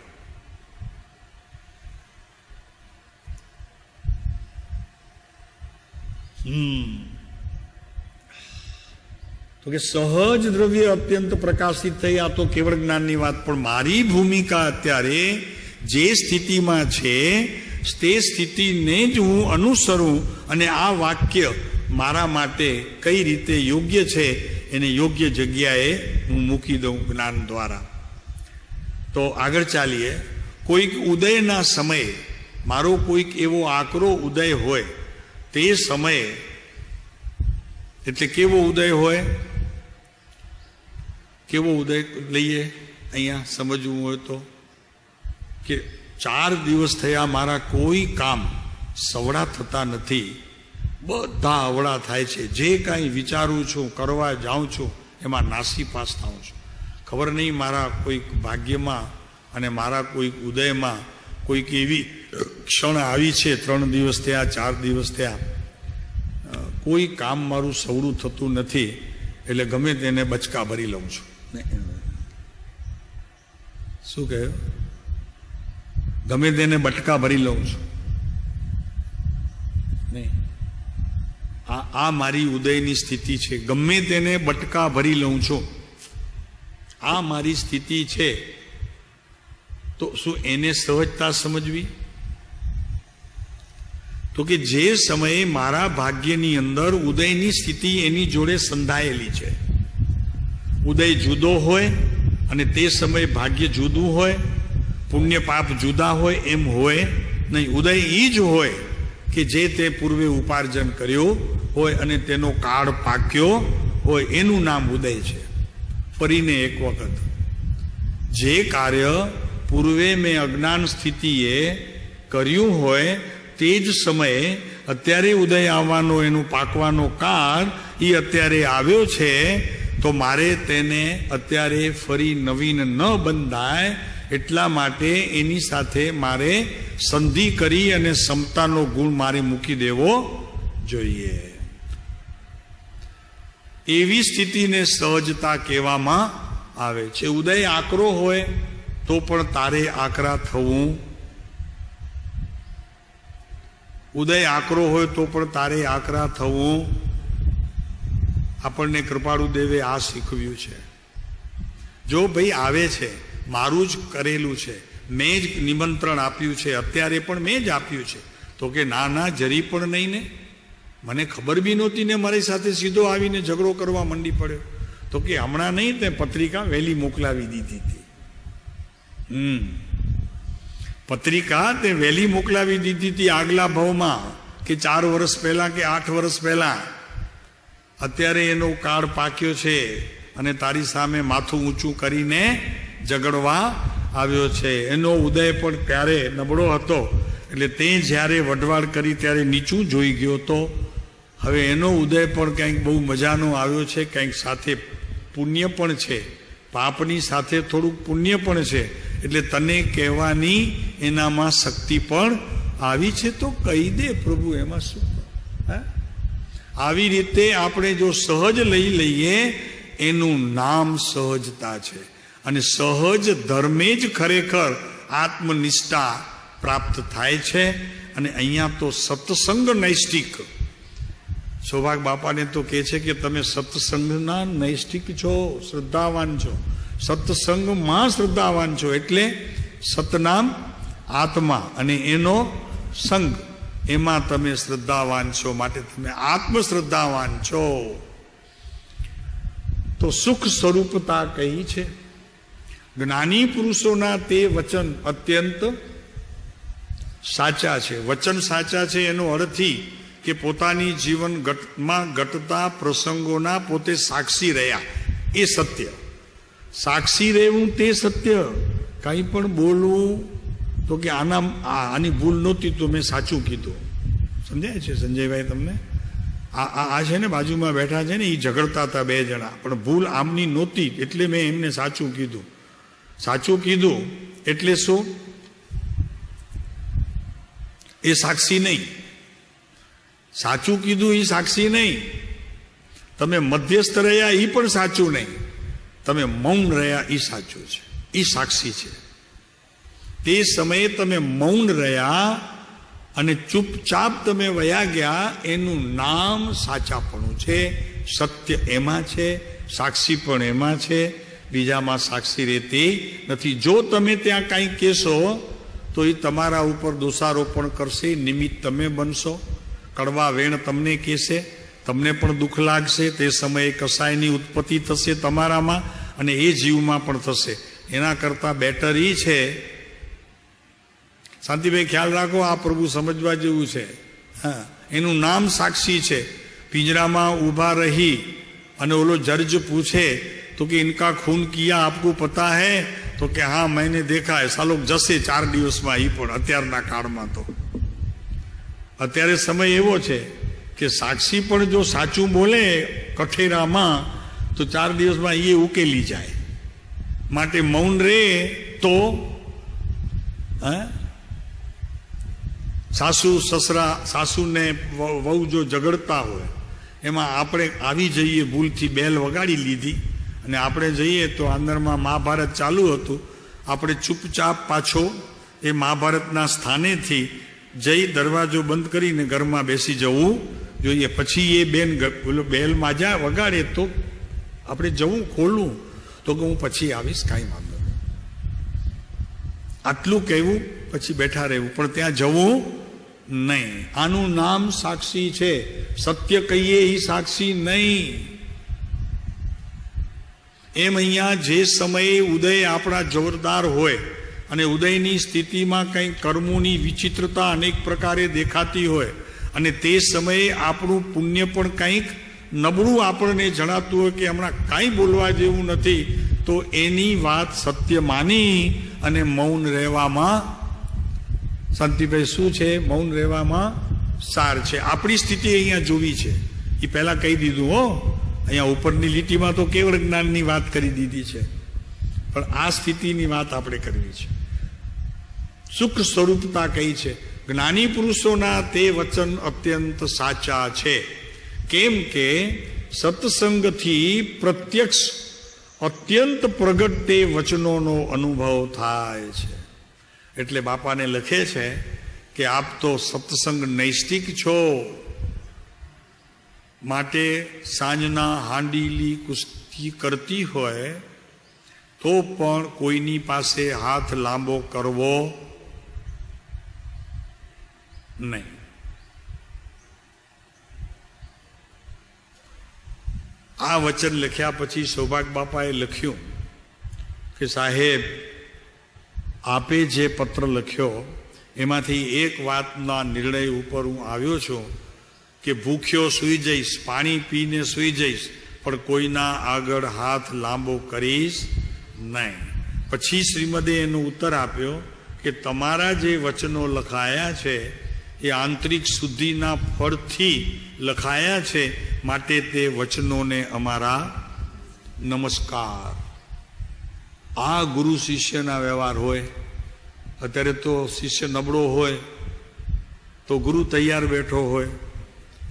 તો કે સહજ દ્રવ્ય અત્યંત પ્રકાશિત થઈ. આ તો કેવળ જ્ઞાનની વાત, પણ મારી ભૂમિકા અત્યારે જે સ્થિતિમાં છે તે સ્થિતિને જ હું અનુસરું અને આ વાક્ય મારા માટે કઈ રીતે યોગ્ય છે એને યોગ્ય જગ્યાએ હું મૂકી દઉં જ્ઞાન દ્વારા. તો આગળ ચાલીએ. કોઈક ઉદયના સમયે, મારો કોઈક એવો આકરો ઉદય હોય તે સમયે, એટલે કેવો ઉદય હોય, કેવો ઉદય લઈએ અહીંયા સમજવું હોય તો, કે 4 દિવસ થયા મારા કોઈ કામ સવડા થતા નથી, બધા અવળા થાય છે, જે કાંઈ વિચારું છું, કરવા જાઉં છું, એમાં નાસીપાસ થાઉં છું. ખબર નહીં મારા કોઈક ભાગ્યમાં અને મારા કોઈક ઉદયમાં કોઈક એવી ક્ષણ આવી છે, 3 દિવસ થયા, 4 દિવસ થયા, કોઈ કામ મારું સવડું થતું નથી, એટલે ગમે તેને બચકા ભરી લઉં છું. શું કહ્યું? ગમે તેને બટકા ભરી લઉં છું. નહીં, આ મારી ઉદયની સ્થિતિ છે. ગમે તેને બટકા ભરી લઉં છું, આ મારી સ્થિતિ છે. તો શું એને સહજતા સમજવી? તો કે જે સમયે મારા ભાગ્યની અંદર ઉદયની સ્થિતિ એની જોડે સંધાયેલી છે, ઉદય જુદો હોય અને તે સમયે ભાગ્ય જુદું હોય, પુણ્ય પાપ જુદા હોય, એમ હોય નહીં. ઉદય એ જ હોય કે જે તે પૂર્વે ઉપાર્જન કર્યું હોય અને તેનો કાળ પાક્યો હોય, એનું નામ ઉદય છે. ફરીને એક વખત, જે કાર્ય પૂર્વે મેં અજ્ઞાન સ્થિતિએ કર્યું હોય તે જ સમયે અત્યારે ઉદય આવવાનો, એનું પાકવાનો કાળ એ અત્યારે આવ્યો છે, તો મારે તેને અત્યારે ફરી નવીન ન બંધાય એટલા માટે એની સાથે મારે સંધિ કરી અને સમતાનો ગુણ મારે મૂકી દેવો જોઈએ. એવી સ્થિતિને સહજતા કહેવામાં આવે છે. ઉદય આકરો હોય તો પણ તારે આકરા થવું, ઉદય આકરો હોય તો પણ તારે આકરા થવું. આપણને કૃપાળુ દેવે આ શીખવ્યું છે. જો ભાઈ આવે છે, મારું જ કરેલું છે, મેં જ નિમંત્રણ આપ્યું છે, અત્યારે પણ મેં જ આપ્યું છે, તો કે ના ના, જરી પણ નહીં ને, મને ખબર બી નહોતી ને મારી સાથે સીધો આવીને ઝઘડો કરવા મંડી પડ્યો. તો કે હમણાં નહીં, તે પત્રિકા વહેલી મોકલાવી દીધી હતી. પત્રિકા તે વહેલી મોકલાવી દીધી હતી આગલા ભાવમાં, કે 4 વર્ષ પહેલા કે 8 વર્ષ પહેલા. અત્યારે એનો કાળ પાક્યો છે અને તારી સામે માથું ઊંચું કરીને ઝઘડવા આવ્યો છે. એનો ઉદય પણ ત્યારે નબળો હતો, એટલે તે જ્યારે વઢવાડ કરી ત્યારે નીચું જોઈ ગયો હતો. હવે એનો ઉદય પણ કંઈક બહુ મજાનો આવ્યો છે, કંઈક સાથે પુણ્ય પણ છે, પાપની સાથે થોડુંક પુણ્ય પણ છે, એટલે તને કહેવાની એનામાં શક્તિ પણ આવી છે. તો કહી દે પ્રભુ, એમાં શું? આવી રીતે આપણે જો સહજ લઈ લઈએ, એનું નામ સહજતા છે. અને સહજ ધર્મે જ ખરેખર આત્મનિષ્ઠા પ્રાપ્ત થાય છે. અને અહીંયા તો સત્સંગ નૈષ્ઠિક, સૌભાગ બાપાને તો કહે છે કે તમે સત્સંગના નૈષ્ઠિક છો, શ્રદ્ધાવાન છો, સત્સંગમાં શ્રદ્ધાવાન છો. એટલે સતનામ આત્મા અને એનો સંગ, એમાં તમે શ્રદ્ધાવાન છો, માટે તમે આત્મશ્રદ્ધાવાન છો. તો સુખ સ્વરૂપતા કહી છે. જ્ઞાની પુરુષોના તે વચન અત્યંત સાચા છે. વચન સાચા છે એનો અર્થી કે પોતાની જીવનમાં ઘટતા પ્રસંગોના પોતે સાક્ષી રહ્યા, એ સત્ય. સાક્ષી રહેવું તે સત્ય. કંઈ પણ બોલવું તો કે આની ભૂલ નહોતી તો મેં સાચું કીધું. સમજાય છે સંજયભાઈ તમને? આ છે ને બાજુમાં બેઠા છે ને, એ ઝઘડતા હતા 2 જણા, પણ ભૂલ આમની નહોતી એટલે મેં એમને સાચું કીધું. સાચું કીધું એટલે શું? એ સાક્ષી નહીં. સાચું કીધું એ સાક્ષી નહીં. તમે મધ્યસ્થ રહ્યા એ પણ સાચું નહીં. તમે મૌન રહ્યા એ સાચું છે, એ સાક્ષી છે. તે સમયે તમે મૌન રહ્યા અને ચૂપચાપ તમે વયા ગયા, એનું નામ સાચાપણું છે. સત્ય એમાં છે, સાક્ષી પણ એમાં છે, બીજામાં સાક્ષી રહેતી નથી. જો તમે ત્યાં કાંઈ કહેશો તો એ તમારા ઉપર દોષારોપણ કરશે, નિમિત્ત તમે બનશો, કડવા વેણ તમને કહેશે, તમને પણ દુઃખ લાગશે. તે સમયે કસાયની ઉત્પત્તિ થશે તમારામાં અને એ જીવમાં પણ થશે. એના કરતાં બેટર ઈ છે, શાંતિભાઈ ખ્યાલ રાખો, આ પ્રભુ સમજવા જેવું છે. હા, એનું નામ સાક્ષી છે. પિંજરામાં ઊભા રહી અને ઓલો જજ પૂછે તો કે ઇનકા ખૂન કિયા આપકો પતા હૈ? તો કે હા મેને દેખા હૈ. સાલો જશે 4 દિવસમાં. એ પણ અત્યારના કાળમાં તો, અત્યારે સમય એવો છે કે સાક્ષી પણ જો સાચું બોલે કઠેરામાં તો 4 દિવસમાં એ ઉકેલી જાય. માટે મૌન રે તો સાસુ સસરા, સાસુને વહુ જો ઝઘડતા હોય, એમાં આપણે આવી જઈએ, ભૂલથી બેલ વગાડી લીધી અને આપણે જઈએ તો અંદરમાં મહાભારત ચાલુ હતું. આપણે ચૂપચાપ પાછો એ મહાભારતના સ્થાનેથી જઈ દરવાજો બંધ કરીને ઘરમાં બેસી જવું જોઈએ. પછી એ બેન બેલ માજા વગાડે તો આપણે જવું, ખોલવું તો કે હું પછી આવીશ, કાંઈ વાંધો નહીં, આટલું કહેવું, પછી બેઠા રહેવું, પણ ત્યાં જવું નહીં. આનું નામ સાક્ષી છે. સત્ય કહીએ એ સાક્ષી નહીં. એમ અહીંયા જે સમયે ઉદય આપણા જોરદાર હોય અને ઉદયની સ્થિતિમાં કંઈક કર્મોની વિચિત્રતા અનેક પ્રકારે દેખાતી હોય અને તે સમયે આપણું પુણ્ય પણ કંઈક નબળું આપણને જણાતું હોય કે હમણાં કાંઈ બોલવા જેવું નથી, તો એની વાત સત્ય માની અને મૌન રહેવામાં, શાંતિભાઈ શું છે, મૌન રહેવામાં સાર છે. આપણી સ્થિતિ અહીંયા જોવી છે, એ પહેલાં કહી દીધું. હો, અહીંયા ઉપરની લીટીમાં તો કેવળ જ્ઞાનની વાત કરી દીધી છે, પણ આ સ્થિતિની વાત આપણે કરવી છે. સુખ સ્વરૂપતા કઈ છે? જ્ઞાની પુરુષોના તે વચન અત્યંત સાચા છે. કેમ કે સત્સંગથી પ્રત્યક્ષ અત્યંત પ્રગટ તે વચનોનો અનુભવ થાય છે. એટલે બાપાને લખે છે કે આપ તો સત્સંગ નૈષ્ટિક છો, માટે સાંજના હાંડીલી કુસ્તી કરતી હોય તો પણ કોઈની પાસે હાથ લાંબો કરવો નહીં. આ વચન લખ્યા પછી સૌભાગ્ય બાપાએ લખ્યું કે સાહેબ, આપે જે પત્ર લખ્યો એમાંથી એક વાતના નિર્ણય ઉપર હું આવ્યો છું કે ભૂખ્યો સૂઈ જઈશ, પાણી પીને સૂઈ જઈશ, પણ કોઈના આગળ હાથ લાંબો કરીશ નહીં. પછી શ્રીમદે એનો ઉત્તર આપ્યો કે તમારા જે વચનો લખાયા છે એ આંતરિક શુદ્ધિના ફળથી લખાયા છે, માટે તે વચનોને અમારા નમસ્કાર. આ ગુરુ શિષ્યના વ્યવહાર હોય. અત્યારે તો શિષ્ય નબળો હોય તો ગુરુ તૈયાર બેઠો હોય,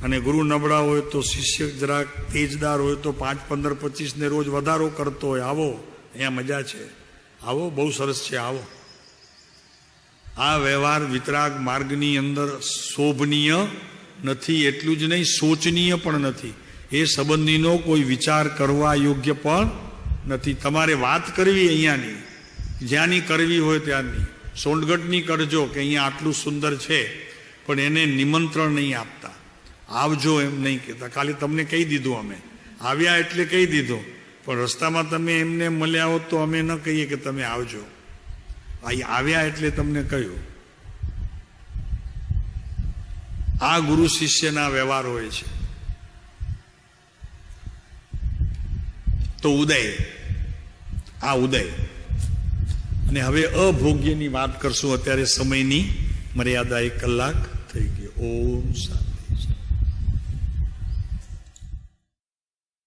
અને ગુરુ નબળા હોય તો શિષ્ય જરાક તેજદાર હોય તો 5, 15, 25 ને રોજ વધારો કરતો હોય. આવો, અહીંયા મજા છે, આવો, બહુ સરસ છે, આવો. આ વ્યવહાર વિતરાગ માર્ગની અંદર શોભનીય નથી. એટલું જ નહીં, શોચનીય પણ નથી. એ સંબંધીનો કોઈ વિચાર કરવા યોગ્ય પણ નથી. તમારે વાત કરવી અહીંયાની, જ્યાંની કરવી હોય ત્યાંની. સોંડગઢની કરજો કે અહીંયા આટલું સુંદર છે, પણ એને નિમંત્રણ નહીં આપતા, આવજો એમ નહીં કહેતા. ખાલી તમને કહી દીધું, અમે આવ્યા એટલે કહી દીધું, પણ રસ્તામાં તમે એમને મળ્યા હો તો અમે ન કહીએ કે તમે આવજો. અહીં આવ્યા એટલે તમને કહ્યું. આ ગુરુ શિષ્યના વ્યવહાર હોય છે. તો ઉદય, આ ઉદય. અને હવે અભોગ્યની વાત કરશું. અત્યારે સમયની મર્યાદા 1 કલાક થઈ ગઈ. ઓમ શાંતિ.